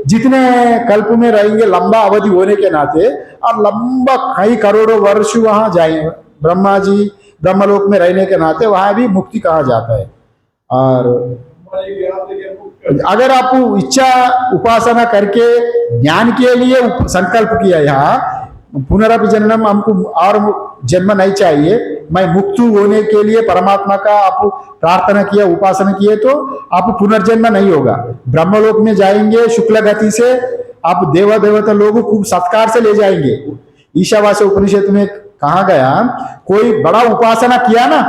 जितने कल्प में रहेंगे, लंबा अवधि होने के नाते, और लंबा कई करोड़ों वर्ष वहां जाएंगे ब्रह्मा जी ब्रह्मलोक में रहने के नाते, वहां भी मुक्ति कहा जाता है। और अगर आप इच्छा उपासना करके ज्ञान के लिए संकल्प किया, यहाँ पुनरपि जन्म, हमको और जन्म नहीं चाहिए, मैं मुक्त होने के लिए परमात्मा का आप प्रार्थना किया, उपासना किए, तो आप पुनर्जन्म नहीं होगा। ब्रह्मलोक में जाएंगे शुक्ल गति से, आप देवता लोग खूब सत्कार से ले जाएंगे। ईशावास्य उपनिषद में कहा गया, कोई बड़ा उपासना किया ना,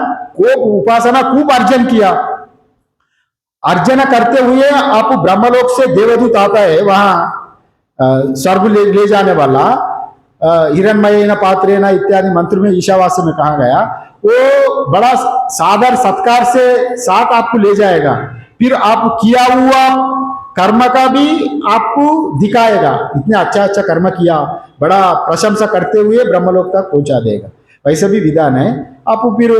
वो उपासना खूब अर्जन किया, अर्चना करते हुए आप ब्रह्मलोक से देवदूत आता है, वहां स्वर्ग ले जाने वाला, हिरण्मय न पात्रे न इत्यादि मंत्र में ईशावास्य में कहा गया, वो बड़ा सादर सत्कार से साथ आपको ले जाएगा। फिर आप किया हुआ कर्म का भी आपको दिखाएगा, इतने अच्छा कर्म किया, बड़ा प्रशंसा करते हुए ब्रह्मलोक तक पहुंचा देगा। वैसा भी विधान है। आप फिर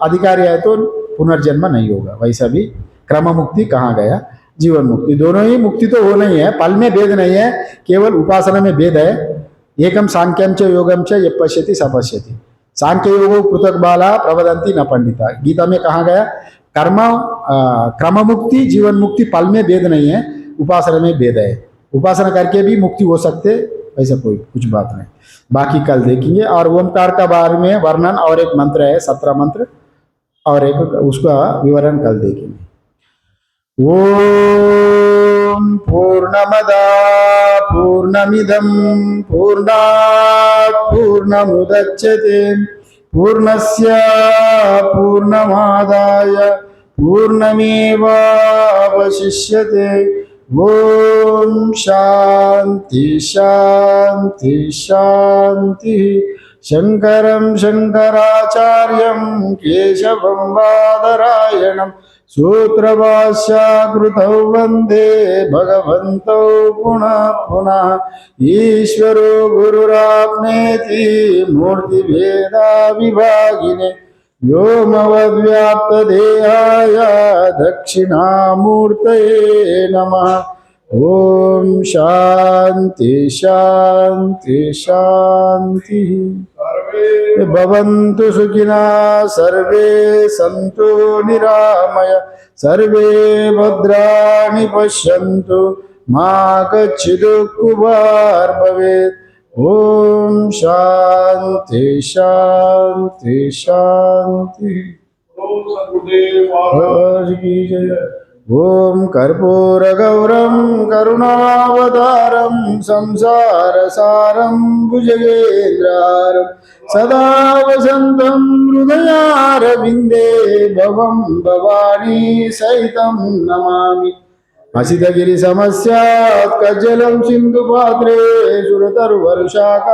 अधिकारी है तो पुनर्जन्म नहीं होगा। वैसा भी क्रम मुक्ति कहा गया, जीवन मुक्ति, दोनों ही मुक्ति तो होना ही है, फल में भेद नहीं है, केवल उपासना में भेद है। एकम सांख्यम च योगम च यः पश्यति स पश्यति, सांख्य योग पृथक बाला प्रवदंती न पंडिता। गीता में कहा गया क्रम मुक्ति जीवन मुक्ति फल में भेद नहीं है, उपासना में भेद है। उपासना करके भी मुक्ति हो सकते, ऐसा कोई कुछ बात नहीं। बाकी कल देखेंगे। और ओमकार का बारे में वर्णन और एक मंत्र है, 17 मंत्र, और एक उसका विवरण कल देखेंगे। ओम पूर्णमदा पूर्णमिदं पूर्णात् पूर्णमुदच्यते पूर्णस्य पूर्णमादाय पूर्णमेवावशिष्यते। ओम शांति शांति शांति। शंकरं शंकराचार्यं केशवं बादरायणं सूत्रभाष्यकृतौ वन्दे भगवन्तौ पुनः पुनः। ईश्वरो गुरुरात्मेति मूर्तिभेदाविभागिने व्योमवद्व्याप्तदेहाय दक्षिणामूर्तये नमः। ओम शांति शांति शांति। भवन्तु सुखिनः सर्वे सन्तु निरामया सर्वे भद्राणि पश्यन्तु मा कश्चित् दुःखभाग् भवेत्। ओम शांति शांति शांति। की जय। ओम कर्पूरगौरं करुणावतारं संसारसारं भुजगेन्द्रहारं सदा वसन्तं हृदयारविन्दे भवं भवानी सहितं नमामि। हसितगिरिसमस्यात् कज्जलं सिन्धुपात्रे सुरतरुवर्षा